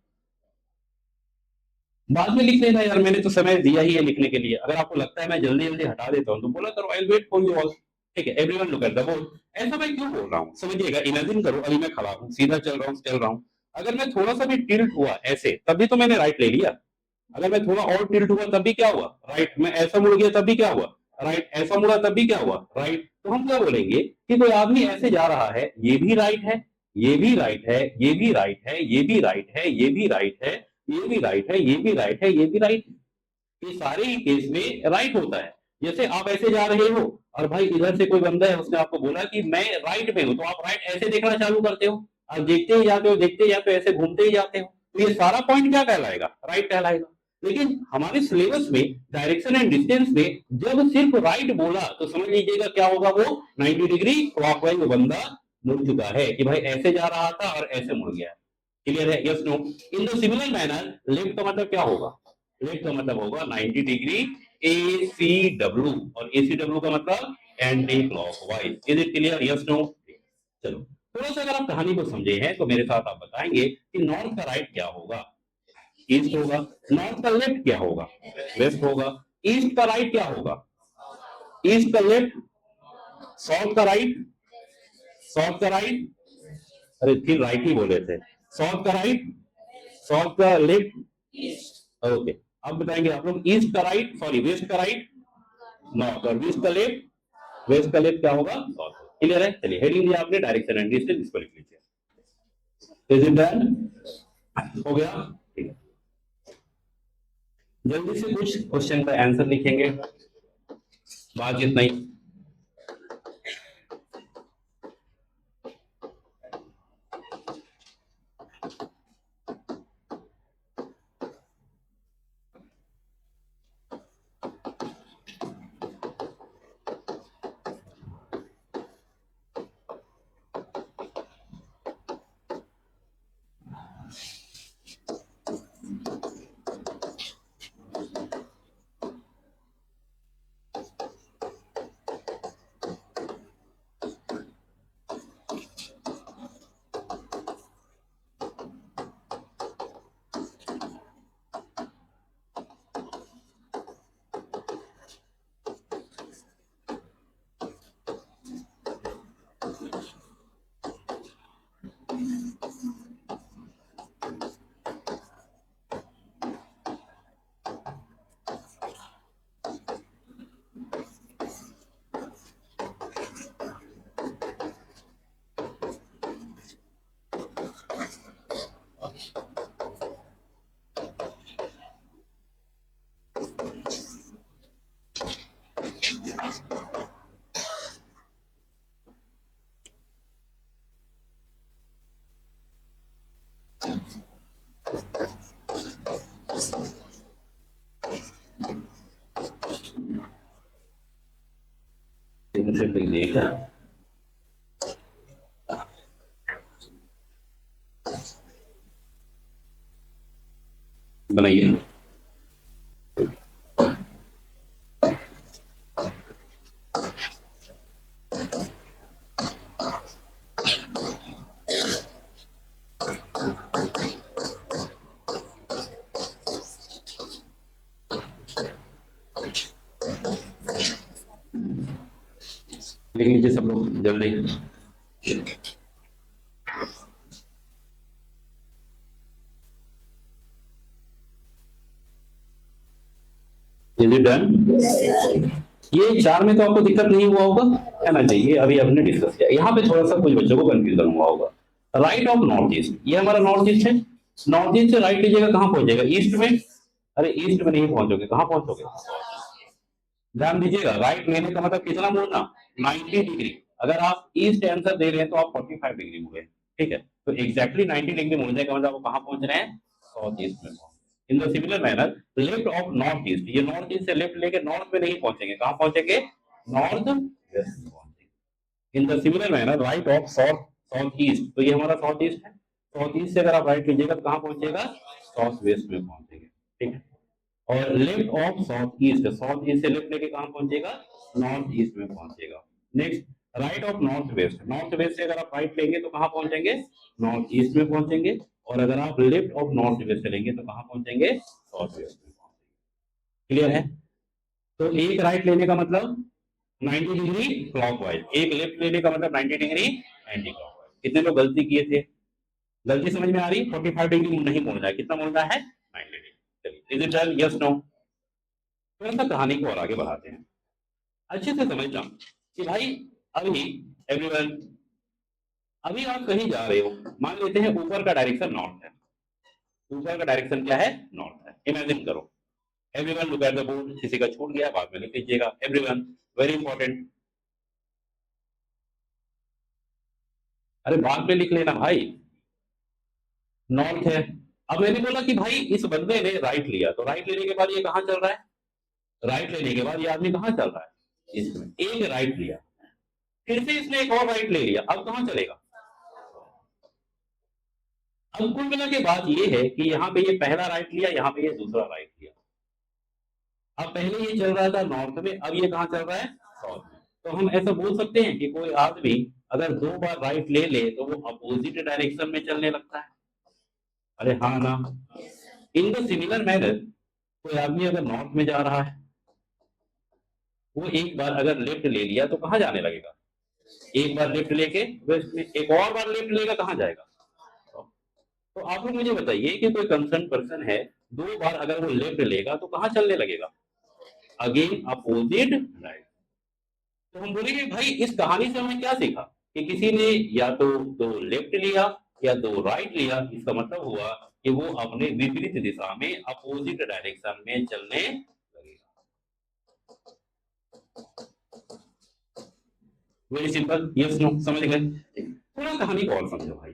बाद में लिख लेना यार, मैंने तो समय दिया ही है लिखने के लिए। अगर आपको लगता है मैं जल्दी जल्दी हटा देता हूँ तो बोला करो, I will wait for you all. ठीक है, everyone look at the board. ऐसा मैं क्यों बोल रहा हूँ समझिएगा, इमेजिन करो अभी मैं खड़ा हूँ, सीधा चल रहा हूँ। अगर मैं थोड़ा सा भी टिल्ट हुआ ऐसे, तभी तो मैंने राइट ले लिया। अगर मैं थोड़ा और टिल्ट हुआ तब भी क्या हुआ, राइट। मैं ऐसा मुड़ गया तब भी क्या हुआ, राइट। ऐसा मुड़ा तब भी क्या हुआ, राइट। तो हम क्या बोलेंगे कि कोई आदमी ऐसे जा रहा है, ये भी राइट है, ये भी राइट है, ये भी राइट है, ये भी राइट है, ये भी राइट है, ये भी राइट है, ये भी राइट है, ये भी राइट। ये सारे ही केस में राइट होता है। जैसे आप ऐसे जा रहे हो और भाई इधर से कोई बंदा है, उसने आपको बोला कि मैं राइट में हूं, तो आप राइट ऐसे देखना चालू करते हो, आप देखते ही जाते हो, देखते ही जाते हो, ऐसे घूमते ही जाते हो, तो ये सारा पॉइंट क्या कहलाएगा, राइट कहलाएगा। लेकिन हमारे सिलेबस में डायरेक्शन एंड डिस्टेंस में जब सिर्फ राइट बोला तो समझ लीजिएगा क्या होगा, वो 90 डिग्री क्लॉकवाइज वो बंदा मुड़ चुका है, कि भाई ऐसे जा रहा था और ऐसे मुड़ गया। क्लियर है, yes no. In the similar manner left का मतलब क्या होगा, लेफ्ट का मतलब होगा 90 डिग्री ए सी डब्ल्यू, और ए सी डब्ल्यू का मतलब anticlockwise. Is it clear, yes no. चलो थोड़ा सा अगर आप कहानी को समझे हैं तो मेरे साथ आप बताएंगे कि नॉर्थ का राइट क्या होगा, ईस्ट होगा। नॉर्थ का लेफ्ट क्या होगा, वेस्ट होगा। ईस्ट का राइट क्या होगा, ईस्ट का लेफ्ट। साउथ का राइट, साउथ का राइट, अरे फिर राइट ही बोले थे। साउथ का राइट, साउथ का लेफ्ट, ओके। अब बताएंगे आप लोग, ईस्ट का राइट, सॉरी वेस्ट का राइट, नॉर्थ, और वेस्ट का लेफ्ट, वेस्ट का लेफ्ट क्या होगा, नॉर्थ। क्लियर है, चलिए हेडिंग दिया आपने डायरेक्शन एंड डिस्टेंस, इसको लिख लीजिए। इज इट डन, हो गया, ठीक है। जल्दी से कुछ क्वेश्चन का आंसर लिखेंगे, बात इतना ही। बनाइए। लिख लीजिए सब लोग जल्दी। Is it done? ये चार में तो आपको दिक्कत नहीं हुआ होगा, है ना। चाहिए अभी आपने डिस्कस किया, यहाँ पे थोड़ा सा कुछ बच्चों को कंफ्यूजन हुआ होगा। राइट ऑफ नॉर्थ ईस्ट, ये हमारा नॉर्थ ईस्ट है। नॉर्थ ईस्ट से राइट लीजिएगा, कहाँ पहुंचेगा, ईस्ट में। अरे ईस्ट में नहीं पहुंचोगे, कहाँ पहुंचोगे, ध्यान दीजिएगा। राइट लेने का मतलब कितना मुड़ना, 90 डिग्री। अगर आप ईस्ट आंसर दे रहे हैं तो आप 45 डिग्री मुड़े, ठीक है। तो एग्जैक्टली 90 डिग्री मुड़ने का मतलब कहाँ पहुंच रहे हैं, साउथ ईस्ट में। इन the similar manner left of north east, ये नॉर्थ ईस्ट से लेफ्ट लेके नॉर्थ में नहीं पहुंचेंगे, कहाँ पहुंचेंगे, नॉर्थ वेस्ट में पहुंचेंगे। इन the similar manner right of south south east, तो ये हमारा साउथ ईस्ट है। साउथ ईस्ट से अगर आप राइट लीजिएगा तो कहाँ पहुंचेगा, साउथ वेस्ट में पहुंचेंगे, ठीक है। और left of south east, south east से लेफ्ट लेके कहां पहुंचेगा, नॉर्थ ईस्ट में पहुंचेगा। Next right of north west, north west से अगर आप राइट लेंगे तो कहां पहुंचेंगे, नॉर्थ ईस्ट में पहुंचेंगे। और अगर आप लेफ्ट ऑफ नॉर्थ वेस्ट चलेंगे तो कहाँ पहुंचेंगे? साउथ वेस्ट में पहुंचेंगे। क्लियर है? तो एक राइट लेने का मतलब 90 डिग्री क्लॉकवाइज, एक लेफ्ट लेने का मतलब 90 डिग्री एंटी क्लॉकवाइज। कितने लोग गलती किए थे? गलती समझ में आ रही? 45 डिग्री नहीं मोड़ना है, कितना मोड़ना है? 90 डिग्री। चलिए, is it done? Yes no? थोड़ा सा कहानी को और आगे बढ़ाते हैं, अच्छे से समझना कि भाई अभी एवरीवन, अभी आप कहीं जा रहे हो, मान लेते हैं ऊपर का डायरेक्शन नॉर्थ है, ऊपर का डायरेक्शन क्या है? नॉर्थ है। इमेजिन करो, everyone look at the board, किसी का छूट गया बाद में लिख लीजिएगा। एवरीवन, वेरी इंपॉर्टेंट, अरे बाद में लिख लेना भाई। नॉर्थ है। अब मैंने बोला कि भाई इस बंदे ने राइट लिया, तो राइट लेने के बाद ये कहाँ चल रहा है? राइट लेने के बाद ये आदमी कहाँ चल रहा है? इसमें एक राइट लिया, फिर से इसने एक और राइट ले लिया, अब कहाँ चलेगा? अब कुल मिला के बात ये है कि यहाँ पे ये पहला राइट लिया, यहाँ पे ये दूसरा राइट लिया। अब पहले ये चल रहा था नॉर्थ में, अब ये कहाँ चल रहा है? साउथ में। तो हम ऐसा बोल सकते हैं कि कोई आदमी अगर 2 बार राइट ले ले तो वो अपोजिट डायरेक्शन में चलने लगता है। अरे हाँ ना? इन द सिमिलर मैनर, कोई आदमी अगर नॉर्थ में जा रहा है, वो एक बार अगर लेफ्ट ले लिया तो कहाँ जाने लगेगा? एक बार लेफ्ट लेके वेस्ट में, एक और बार लेफ्ट लेगा, कहाँ जाएगा? तो आप लोग मुझे बताइए कि कोई कंसर्न पर्सन है, 2 बार अगर वो लेफ्ट लेगा तो कहाँ चलने लगेगा? Again opposite right. तो हम बोलेंगे भाई इस कहानी से हमें क्या सीखा कि किसी ने या तो 2 लेफ्ट लिया या 2 राइट लिया, इसका मतलब हुआ कि वो अपने विपरीत दिशा में, अपोजिट डायरेक्शन में चलने लगेगा। Very simple, yes no? समझ गए? थोड़ा कहानी को और समझो भाई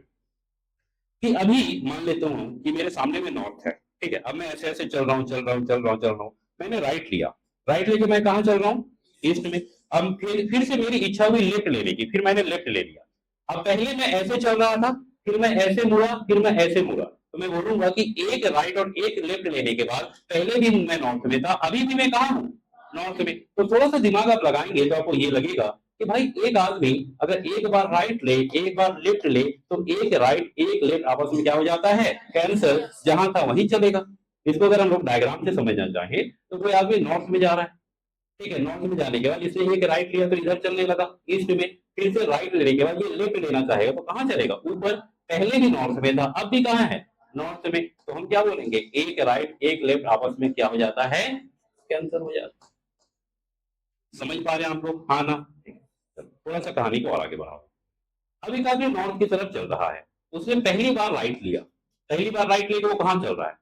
कि अभी मान लेता हूँ कि मेरे सामने में नॉर्थ है, ठीक है, अब मैं ऐसे ऐसे चल रहा हूँ, चल रहा हूँ, मैंने राइट लिया, राइट लेके मैं कहाँ चल रहा हूँ? ईस्ट में। अब फिर से मेरी इच्छा हुई लेफ्ट लेने की, फिर मैंने लेफ्ट ले लिया। अब पहले मैं ऐसे चल रहा था, फिर मैं ऐसे मुड़ा, फिर मैं ऐसे मुड़ा, तो मैं बोलूंगा कि एक राइट और एक लेफ्ट लेने के बाद पहले भी मैं नॉर्थ में था, अभी भी मैं कहाँ हूँ? नॉर्थ में। तो थोड़ा सा दिमाग आप लगाएंगे तो आपको ये लगेगा कि भाई एक आदमी अगर एक बार राइट ले, एक बार लेफ्ट ले, तो एक राइट एक लेफ्ट आपस में क्या हो जाता है? कैंसल, जहां था वहीं चलेगा। इसको अगर हम लोग डायग्राम से समझना चाहें तो कोई आदमी नॉर्थ में जा रहा है, ठीक है, नॉर्थ में जाने के बाद इसने एक राइट लिया तो इधर चलने लगा ईस्ट में, फिर से राइट लेने के बाद ये लेफ्ट लेना चाहेगा तो कहाँ चलेगा? ऊपर। पहले भी नॉर्थ में था, अब भी कहाँ है? नॉर्थ में। तो हम क्या बोलेंगे? एक राइट एक लेफ्ट आपस में क्या हो जाता है? कैंसल हो जाता है। समझ पा रहे हैं आप लोग? हाँ ना? थोड़ा सा कहानी को और आगे बढ़ाओ। अब एक आदमी नॉर्थ की तरफ चल रहा है, उसने पहली बार राइट लिया, पहली बार राइट लेके वो कहाँ चल रहा है?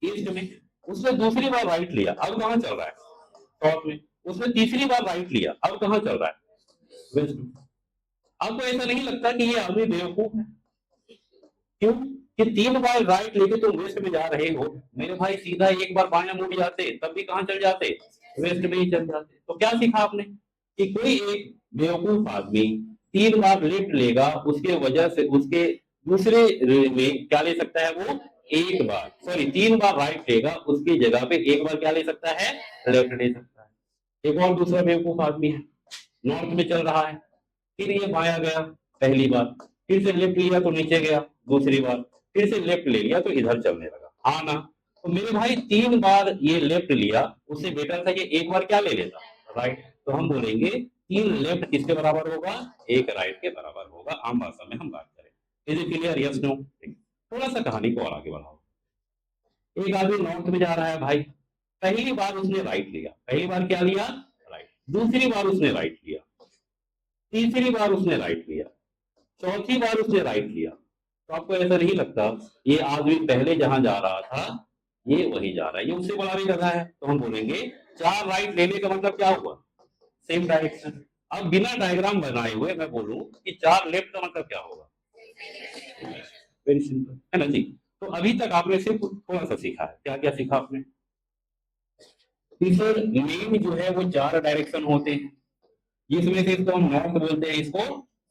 ईस्ट में। उसने दूसरी बार राइट लिया, अब कहाँ चल रहा है? साउथ में। उसने तीसरी बार राइट लिया, अब कहाँ चल रहा है? वेस्ट में। आपको ऐसा नहीं लगता कि ये आदमी बेवकूफ है? क्यों? कि 3 बार राइट लेके तुम वेस्ट में जा रहे हो, मेरे भाई सीधा एक बार बायां मुड़ जाते तब भी कहाँ चल जाते? वेस्ट में ही चल जाते। तो क्या सीखा आपने? कि कोई एक बेवकूफ आदमी 3 बार लेफ्ट लेगा, उसके वजह से उसके दूसरे में क्या ले सकता है वो? एक बार, सॉरी 3 बार राइट लेगा, उसकी जगह पे एक बार क्या ले सकता है? लेफ्ट ले सकता है। एक और दूसरा बेवकूफ आदमी है, नॉर्थ में चल रहा है, फिर ये बाया गया पहली बार, फिर से लेफ्ट लिया तो नीचे गया दूसरी बार, फिर से लेफ्ट ले लिया तो इधर चलने लगा। हाँ ना? तो मेरे भाई 3 बार ये लेफ्ट लिया, उससे बेटर था ये एक बार क्या ले लेता? राइट। तो हम बोलेंगे 3 लेफ्ट किसके बराबर होगा? एक राइट के बराबर होगा, आम भाषा में हम बात करें। Is it clear? Yes no? थोड़ा सा कहानी को और आगे बढ़ाओ। एक आदमी नॉर्थ में जा रहा है भाई, पहली बार उसने राइट लिया, पहली बार क्या लिया? राइट। दूसरी बार उसने राइट लिया, तीसरी बार उसने राइट लिया, चौथी बार उसने राइट लिया। तो आपको ऐसा नहीं लगता ये आदमी पहले जहां जा रहा था ये वही जा रहा है, ये उससे बड़ा भी जगह है? तो हम बोलेंगे 4 राइट लेने का मतलब क्या हुआ? Same direction. अब बिना डायग्राम बनाए हुए मैं बोलूं कि 4 लेफ्ट का मतलब क्या होगा? वेरी सिंपल है ना जी? तो अभी तक आपने सिर्फ थोड़ा सा सीखा है, क्या क्या सीखा आपने? सर मेन जो है वो 4 डायरेक्शन होते हैं, जिसमें से इसको हम नॉर्थ बोलते हैं, इसको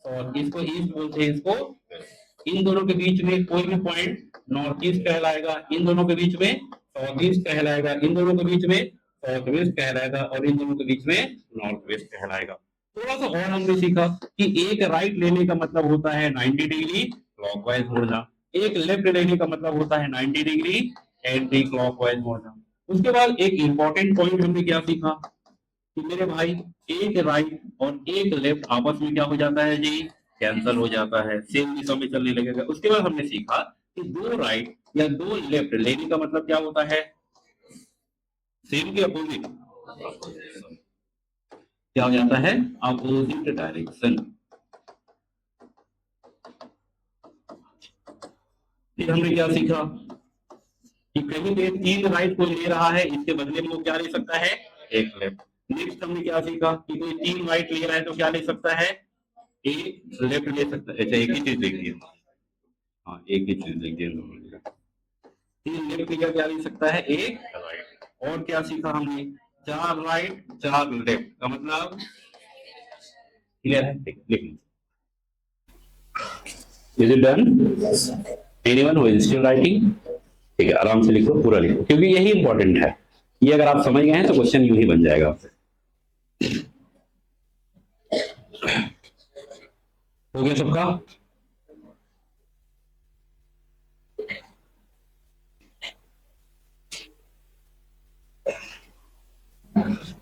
साउथ, इसको ईस्ट बोलते हैं, इसको वेस्ट। इन दोनों के बीच में कोई भी पॉइंट नॉर्थ ईस्ट कहलाएगा, इन दोनों के बीच में साउथ ईस्ट कहलाएगा, इन दोनों के बीच में साउथ वेस्ट कहलाएगा, और इन दोनों के बीच में नॉर्थ वेस्ट कहलाएगा। थोड़ा सा और हमने सीखा कि एक राइट लेने का मतलब होता है 90 डिग्री क्लॉकवाइज मुड़ना, एक लेफ्ट लेने का मतलब होता है 90 डिग्री एंटी क्लॉकवाइज मोशन। उसके बाद एक इंपॉर्टेंट पॉइंट हमने क्या सीखा कि मेरे भाई एक राइट और एक लेफ्ट आपस में क्या हो जाता है जी, कैंसल हो जाता है, सेम दिशा में चलने लगेगा। उसके बाद हमने सीखा कि दो राइट या दो लेफ्ट लेने का मतलब क्या होता है, सेम के अपोजिट क्या हो जाता है, अपोजिट डायरेक्शन। फिर हमने क्या सीखा कि कहीं पे तीन राइट कोई ले रहा है, इसके बदले में वो क्या ले सकता है, एक लेफ्ट। नेक्स्ट हमने क्या सीखा कि कोई तीन राइट ले रहा है तो क्या ले सकता है, एक लेफ्ट ले सकता है। अच्छा एक ही चीज लिख दिए, हाँ एक ही चीज लिख दिए, तीन लेफ्ट लिया क्या ले सकता है, एक राइट। और क्या सीखा हमने, चार राइट चार लेफ्ट का मतलब क्लियर है, लिख लीजिए। Is it done, anyone who is still writing? ठीक है, आराम से लिखो, पूरा लिखो, क्योंकि यही इंपॉर्टेंट है। ये अगर आप समझ गए हैं तो क्वेश्चन यूं ही बन जाएगा आपसे। हो गया सबका?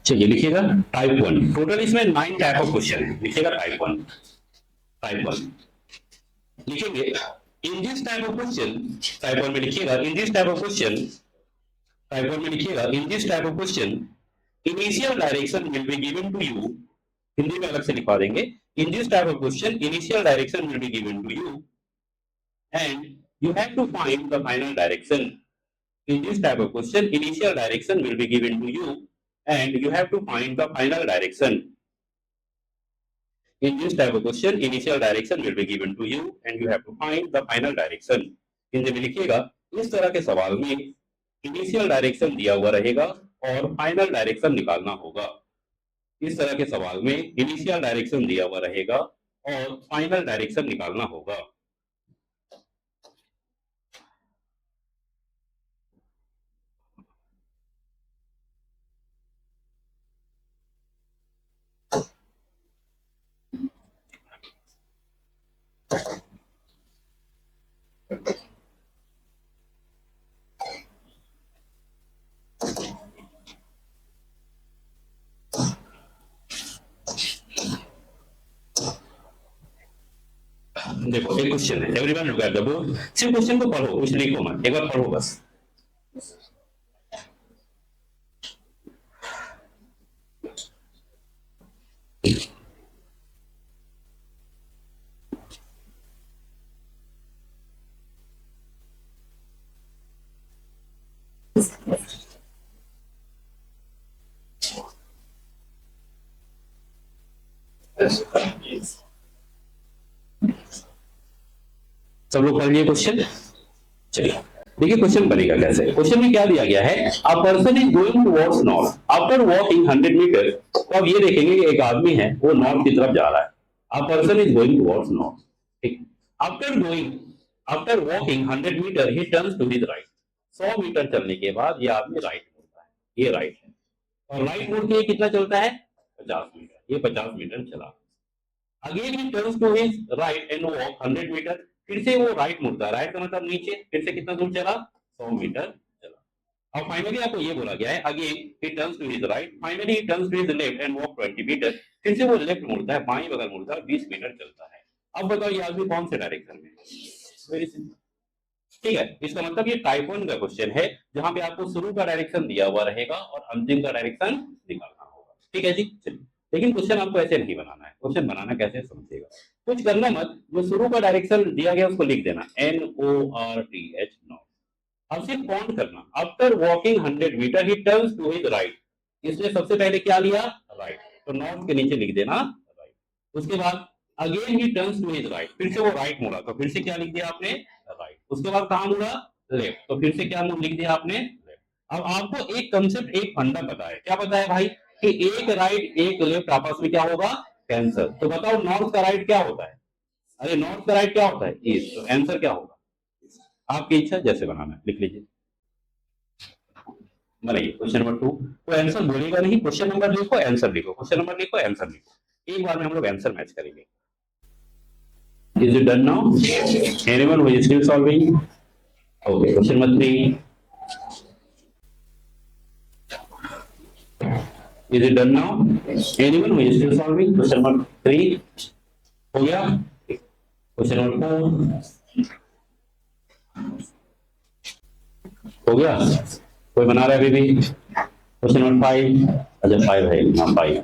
चलिए लिखिएगा टाइप 1। टोटल इसमें 9 टाइप ऑफ क्वेश्चन है, लिखिएगा टाइप 1। टाइप 1 लिखेंगे, in this type of question, type 1 में लिखिएगा in this type of question, type 1 में लिखिएगा in this type of question initial direction will be given to you. Hindi में अलग से लिखवा देंगे, in this type of question initial direction will be given to you and you have to find the final direction. In this type of question, initial direction will be given to you and you have to find the final direction. In this type of question, initial direction will be given to you and you have to find the final direction. Hindi में लिखिएगा, इस तरह के सवाल में initial direction दिया हुआ रहेगा और फाइनल डायरेक्शन निकालना होगा। इस तरह के सवाल में इनिशियल डायरेक्शन दिया हुआ रहेगा और फाइनल डायरेक्शन निकालना होगा। देखो एक क्वेश्चन है, everyone look at the book. सिर्फ क्वेश्चन को पढ़ो, कुछ लिखो मत, एक बार पढ़ो बस। सब लोग पढ़ लिए क्वेश्चन? चलिए देखिए क्वेश्चन बनेगा कैसे। क्वेश्चन में क्या दिया गया है, a person is going towards north after walking 100 metre. तो अब ये देखेंगे कि एक आदमी है वो नॉर्थ की तरफ जा रहा है। A person is going towards north, ठीक। After walking 100 metre he turns to his right. 100 metre चलने के बाद ये आदमी राइट मुड़ता है, ये राइट है, और राइट मुड़ के कितना चलता है, 50 मीटर। ये 50 मीटर चला। Again he turns to his right and walk 100 metre. फिर से वो राइट मुड़ता है, राइट का मतलब नीचे। फिर से कितना दूर चला, 100 मीटर चला। अब फाइनली आपको ये बोला गया है, again he turns to his right, finally he turns to his left and walk 20 metre. फिर से वो लेफ्ट मुड़ता है, बाईं बगल मुड़ता है, 20 मीटर चलता है। अब बताओ ये आदमी कौन से डायरेक्शन में है? वेरी सिंपल, ठीक है। इसका मतलब ये टाइप 1 का क्वेश्चन है, जहां पे आपको शुरू का डायरेक्शन दिया हुआ रहेगा और अंतिम का डायरेक्शन निकालना होगा, ठीक है जी। चलिए, लेकिन क्वेश्चन आपको ऐसे नहीं बनाना है। क्वेश्चन बनाना कैसे समझिएगा, कुछ करना मत, जो शुरू का डायरेक्शन दिया गया उसको लिख देना, NORTH नॉर्थ। अब सिर्फ काउंट करना, after walking 100 metre he turns to his right. इसने सबसे पहले क्या लिया, राइट, तो नॉर्थ के नीचे लिख देना राइट। उसके बाद again he turns to his right, फिर से वो राइट मुड़ा, तो फिर से क्या लिख दिया आपने, राइट। उसके बाद कहां मुड़ा, लेफ्ट, तो फिर से क्या लिख दिया आपने, लेफ्ट। अब आपको एक कंसेप्ट, एक फंडा पता है, क्या पता है भाई, कि एक राइट एक लेफ्ट आपस में क्या होगा, कैंसल। तो बताओ नॉर्थ का राइट क्या होता है, अरे नॉर्थ का राइट क्या होता है, ईस्ट। तो आंसर क्या होगा, आपकी इच्छा जैसे बनाना है लिख लीजिए। बनाइए क्वेश्चन नंबर 2। तो आंसर बोलेगा नहीं, क्वेश्चन नंबर लिखो, आंसर लिखो, क्वेश्चन नंबर लिखो, आंसर लिखो। एक बार में हम लोग आंसर मैच करेंगे। Is it done now? Anyone who is still solving? Okay, question number 3. Is it done now? Anyone who is still solving? Question number 3. हो गया? Question number 4. हो गया? कोई बना रहा है अभी भी? Question number 5. अच्छा 5 है, हाँ 5.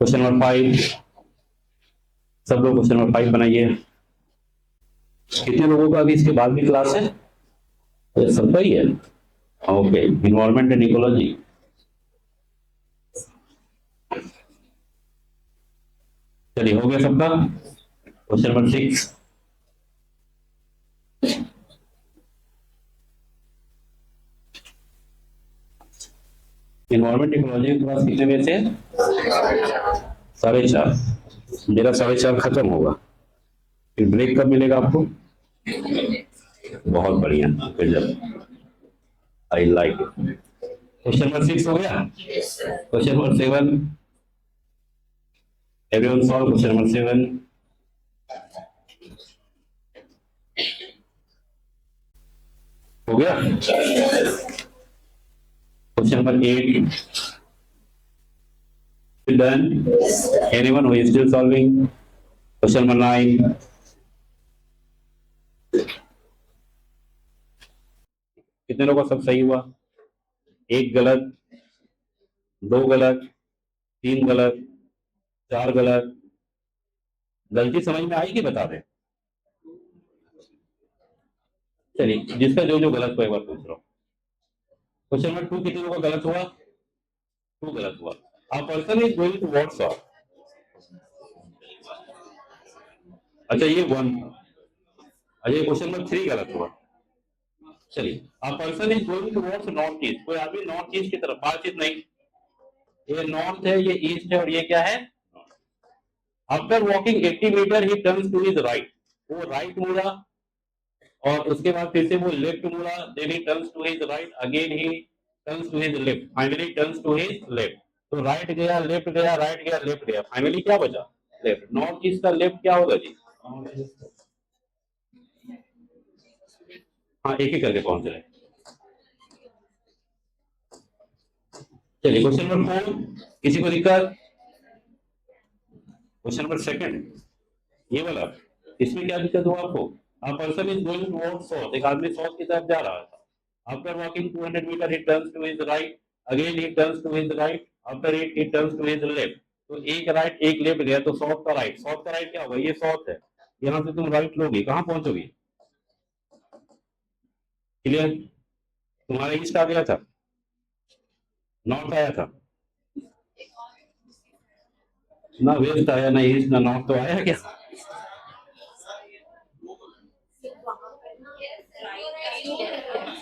Question number 5. सब लोग question number 5 बनाइए. कितने लोगों का अभी इसके बाद भी क्लास है? सबका ही है. Okay, environment and ecology. चलिए हो गया सबका. Question number 6. इन्वायरमेंट इकोलॉजी के पास कितने में से? 4:30. मेरा 4:30 खत्म होगा. फिर ब्रेक कब मिलेगा आपको? बहुत बढ़िया. I like it. Question number 6 हो गया. Question number 7. Everyone solve question number 7. हो गया. Question number 8. Done. Anyone who is still solving? Question number 9. कितने लोगों का सब सही हुआ? 1 गलत, 2 गलत, 3 गलत, 4 गलत. गलती समझ में आई कि बता दें? चलिए, जिसका जो जो गलत हुआ एक बार पूछ रहा हूँ. क्वेश्चन नंबर 2 कितने लोगों का गलत हुआ? 2 गलत हुआ. A person is going to WhatsApp. अच्छा ये 1. अच्छा ये क्वेश्चन नंबर 3 गलत हुआ. चलिए, A person is going towards north east. कोई आदमी नॉर्थ ईस्ट की तरफ. बातचीत नहीं. ये नॉर्थ है, ये ईस्ट है और ये क्या है? After walking 80 metre he turns to his right. वो राइट मुड़ा और उसके बाद फिर से वो लेफ्ट मुड़ा. Then he turns to his right. Again he turns to his left. Finally turns to his left. तो राइट गया, लेफ्ट गया, राइट गया, लेफ्ट गया. फाइनली क्या बचा? लेफ्ट. नॉर्थ ईस्ट का लेफ्ट क्या होगा जी? हाँ एक ही करके पहुंच रहे. चलिए क्वेश्चन नंबर 4. किसी को दिक्कत? क्वेश्चन नंबर 2 ये वाला. इसमें क्या दिक्कत हुआ आपको? A person is going towards south. एक आदमी साउथ की तरफ जा रहा था. After walking 200 meter he turns to his right. Again he turns to his right. After it he turns to his left. तो एक राइट एक लेफ्ट गया तो साउथ का राइट. साउथ का राइट क्या होगा? ये साउथ है. यहाँ से तुम राइट लोगे कहाँ पहुंचोगे? क्लियर? तुम्हारा ईस्ट आ गया था, नॉर्थ आया था ना, वेस्ट आया ना, ईस्ट ना नॉर्थ. तो आया क्या?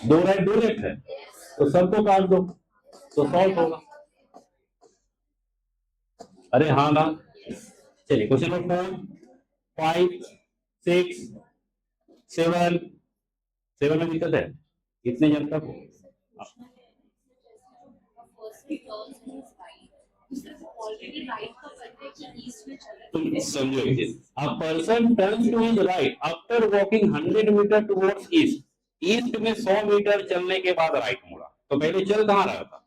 दो राइट दो लेफ्ट है तो सबको काट दो तो सॉल्व होगा. अरे हाँ ना. चलिए क्वेश्चन नंबर 4, 5, 6, 7. 7 में दिक्कत है. कितने जन तक हो? तुम समझो एक चीज. A person turns to his right after walking 100 meter towards east. East में 100 मीटर चलने के बाद राइट मुड़ा. तो पहले चल कहाँ रहा था?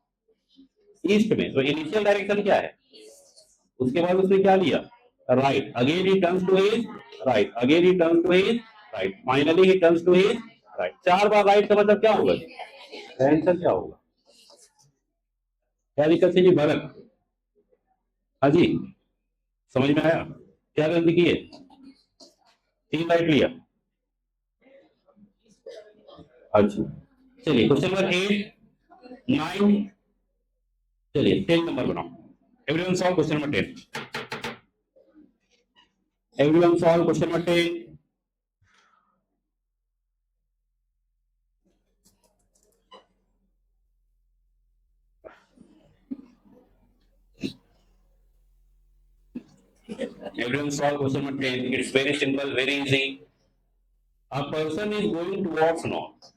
ईस्ट में. तो इनिशियल डायरेक्शन क्या है? उसके बाद उसने क्या लिया? Right. Again he turns to his right. Again he turns to his right. Finally he turns to his right. 4 बार राइट का मतलब क्या होगा? आंसर क्या होगा? क्या दिक्कत है जी भरत? हाँ जी समझ में आया? क्या गलती की है? 3 राइट लिया. अच्छा चलिए क्वेश्चन नंबर 8, 9. चलिए 10 नंबर बनाओ. Everyone solve question number 10. Everyone solve question number 10. Everyone solve question number 10. It's very simple, very easy. A person is going towards north.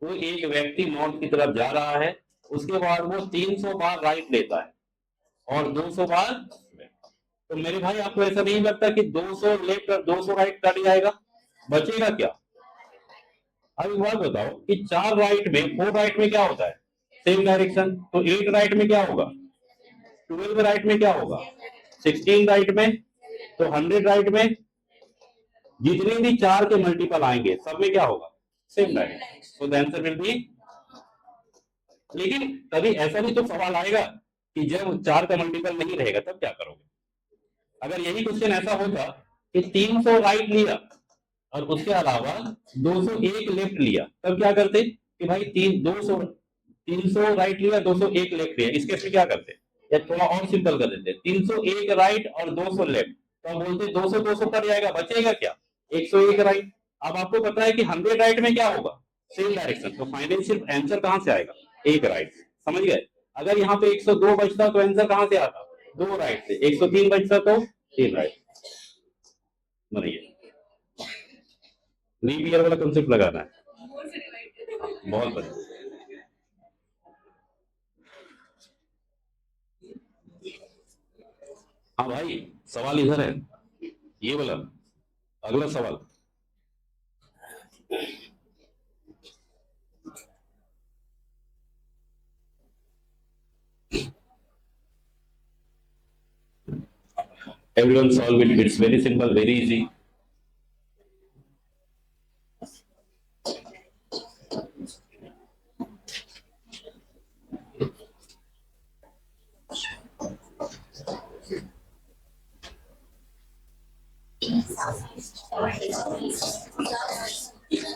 तो एक व्यक्ति नॉर्थ की तरफ जा रहा है. उसके बाद वो 300 बार राइट लेता है और 200 बार. तो मेरे भाई आपको ऐसा नहीं लगता कि 200 लेफ्ट और 200 राइट कट जाएगा, बचेगा क्या? अब एक बात बताओ कि 4 राइट में 4 राइट में क्या होता है, सेम डायरेक्शन, तो 8 राइट में क्या होगा, 12 राइट में क्या होगा, 16 राइट में, तो 100 राइट में, जितने भी 4 के मल्टीपल आएंगे सब में क्या होगा, same direction, so the answer will B. लेकिन कभी ऐसा भी तो सवाल आएगा कि जब 4 का मल्टीपल नहीं रहेगा तब क्या करोगे? अगर यही क्वेश्चन ऐसा होता कि 300 राइट लिया और उसके अलावा 201 लेफ्ट लिया, तब क्या करते कि भाई 300 राइट लिया, 201 लेफ्ट लिया, इस केस में क्या करते, या थोड़ा और सिंपल कर देते, 301 राइट और 200 लेफ्ट, तो हम बोलते 200 200 कट जाएगा, बचेगा क्या, 101 राइट। अब आपको पता है कि 100 राइट में क्या होगा, सेम डायरेक्शन, तो फाइनली सिर्फ आंसर कहां से आएगा, एक राइट। समझ गए? अगर यहाँ पे 102 बचता तो आंसर कहां से आता, 2 राइट से, 103 बचता तो 3 राइट। बनाइए, लीप ईयर वाला कंसेप्ट लगाना है, बहुत बढ़िया। हाँ भाई, सवाल इधर है, ये वाला अगला सवाल। Everyone solve it. It's very simple, very easy.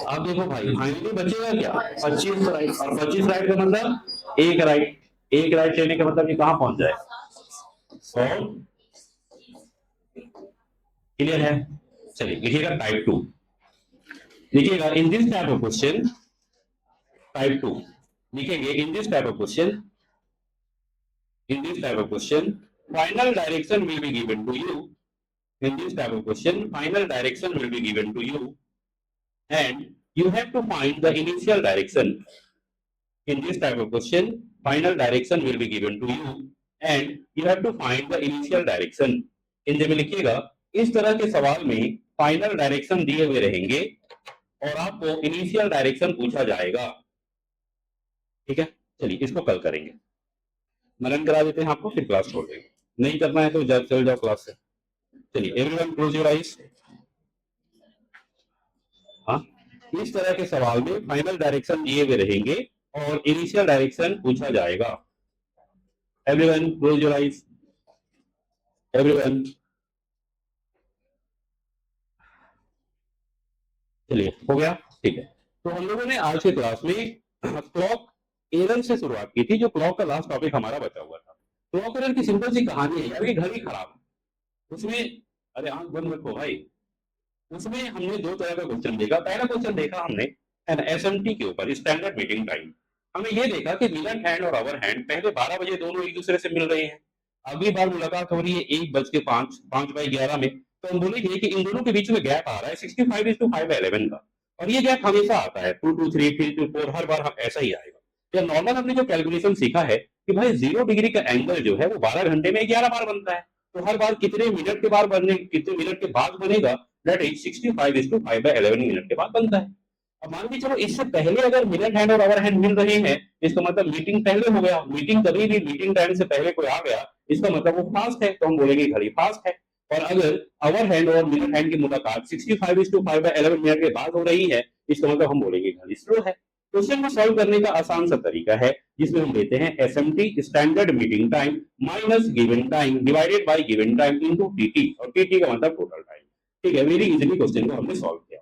अब देखो भाई, फाइनली बचेगा क्या, 25 राइट, और 25 राइट का मतलब एक राइट, एक राइट लेने का मतलब ये कहां पहुंच जाए, 100। क्लियर है? चलिए लिखिएगा टाइप 2, लिखिएगा in this type of question, type 2 लिखेंगे in this type of question, in this type of question final direction will be given to you, in this type of question final direction will be given to you and you have to find the initial direction. In this type of question final direction will be given to you and you have to find the initial direction. Hindi में लिखिएगा, इस तरह के सवाल में final direction दिए हुए रहेंगे और आपको इनिशियल डायरेक्शन पूछा जाएगा। ठीक है, चलिए इसको कल करेंगे, मनन करा देते हैं आपको, फिर क्लास छोड़ देंगे, नहीं करना है तो चल जाओ क्लास से। चलिए एवरीवन क्लोज योर आईज। हाँ, इस तरह के सवाल में फाइनल डायरेक्शन दिए हुए रहेंगे और इनिशियल डायरेक्शन पूछा जाएगा। Everyone close your eyes, everyone. चलिए हो गया, ठीक है। तो हम लोगों ने आज के क्लास में क्लॉक एरर से शुरुआत की थी, जो क्लॉक का लास्ट टॉपिक हमारा बचा हुआ था। क्लॉक एरर की सिंपल सी कहानी है यार कि घड़ी खराब है, उसमें, अरे आंख बंद रखो भाई, उसमें हमने दो तरह का क्वेश्चन देखा। पहला क्वेश्चन देखा हमने एसएमटी के ऊपर, स्टैंडर्ड मीटिंग टाइम। हमें ये देखा कि मिनट हैंड और आवर हैंड पहले 12 बजे दोनों एक दूसरे से मिल रहे हैं, अगली बार मुलाकात हो रही है 1:05 5/11 में, तो हम बोलेंगे कि इन दोनों के बीच में गैप आ रहा है 65:5/11 का, और ये गैप हमेशा आता है 2 to 3 3 to 4, हर बार हम ऐसा ही आएगा। या नॉर्मल हमने जो कैलकुलेशन सीखा है कि भाई 0 डिग्री का एंगल जो है वो 12 घंटे में 11 बार बनता है, तो हर बार कितने मिनट के बाद बनने, कितने मिनट के बाद बनेगा, दैट इज 65:5/11 मिनट के बाद बनता है। अब मान लीजिए चलो इससे पहले अगर मिनट हैंड और आवर हैंड मिल रहे हैं, इसका मतलब मीटिंग पहले हो गया, मीटिंग कभी भी मीटिंग टाइम से पहले कोई आ गया, इसका मतलब वो फास्ट है, तो हम बोलेंगे घड़ी फास्ट है। और अगर आवर हैंड और मिनट हैंड की मुलाकात 65:5/11 मिनट के बाद हो रही है, इसका मतलब हम बोलेंगे घड़ी स्लो है। क्वेश्चन को सॉल्व करने का आसान सा तरीका है, जिसमें हम लेते हैं SMT standard meeting time minus given time divided by given time into TT, और टीटी का मतलब टोटल टाइम। ठीक है, वेरी इजीली क्वेश्चन को हमने सॉल्व किया।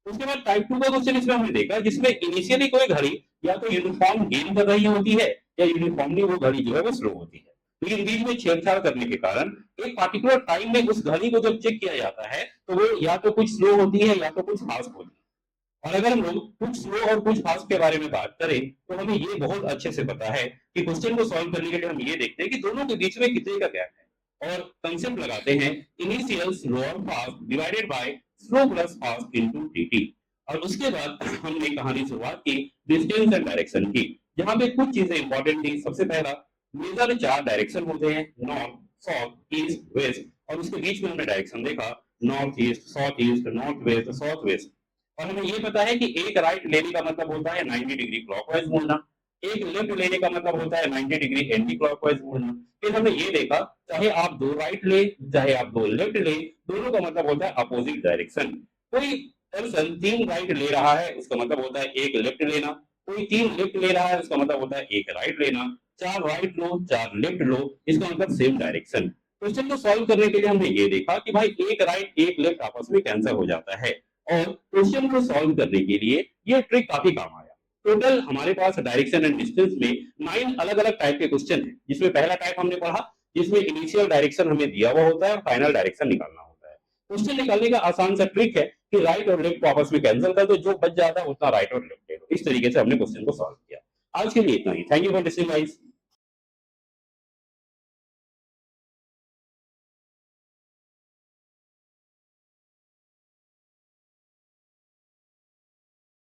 उसके बाद टाइप 2 का क्वेश्चन इसमें हमने देखा, जिसमें इनिशियली कोई घड़ी या तो यूनिफॉर्म गेन कर रही होती है या यूनिफॉर्मली वो घड़ी जो है वो स्लो होती है, लेकिन बीच में छेड़छाड़ करने के कारण एक पार्टिकुलर टाइम में उस घड़ी को जब चेक किया जाता है तो वो या तो कुछ स्लो होती है या तो कुछ फास्ट होती है। और अगर हम लोग कुछ स्लो और कुछ फास्ट के बारे में बात करें तो हमें ये बहुत अच्छे से पता है कि क्वेश्चन को सॉल्व करने के लिए हम ये देखते हैं कि दोनों के बीच में कितने का गैप है, और कंसेप्ट लगाते हैं इनिशियल स्लो और fast divided by slow plus fast into TT. और उसके बाद हमने कहानी शुरुआत की डिस्टेंस एंड डायरेक्शन की, जहां पे कुछ चीजें इंपॉर्टेंट थी। सबसे पहला मेजर 4 डायरेक्शन होते हैं, नॉर्थ साउथ ईस्ट वेस्ट, और उसके बीच में हमने डायरेक्शन देखा north east, north west, south west, और हमें ये पता है कि एक राइट लेने का मतलब होता है 90 डिग्री क्लॉकवाइज मुड़ना, एक लेफ्ट लेने का मतलब होता है 90 डिग्री एंटी क्लॉकवाइज मुड़ना। फिर हमने ये देखा चाहे आप दो राइट ले चाहे आप दो लेफ्ट ले, दोनों का मतलब होता है अपोजिट डायरेक्शन। कोई पर्सन तीन राइट ले रहा है उसका मतलब होता है एक लेफ्ट लेना, कोई तीन लेफ्ट ले रहा है उसका मतलब होता है एक राइट लेना, चार राइट लो चार लेफ्ट लो, इसका मतलब सेम डायरेक्शन। क्वेश्चन को सॉल्व करने के लिए हमने ये देखा कि भाई एक राइट एक लेफ्ट आपस में कैंसिल हो जाता है, और क्वेश्चन को सॉल्व करने के लिए ये ट्रिक काफी काम आया। टोटल हमारे पास डायरेक्शन एंड डिस्टेंस में 9 अलग अलग टाइप के क्वेश्चन है, जिसमें पहला टाइप हमने पढ़ा जिसमें इनिशियल डायरेक्शन हमें दिया हुआ होता है और फाइनल डायरेक्शन निकालना होता है। क्वेश्चन निकालने का आसान सा ट्रिक है कि राइट और लेफ्ट को आपस में कैंसिल कर दो, जो बच जाता है उतना राइट और लेफ्ट ले लो। इस तरीके से हमने क्वेश्चन को सॉल्व किया। आज के लिए इतना ही। Thank you for listening guys.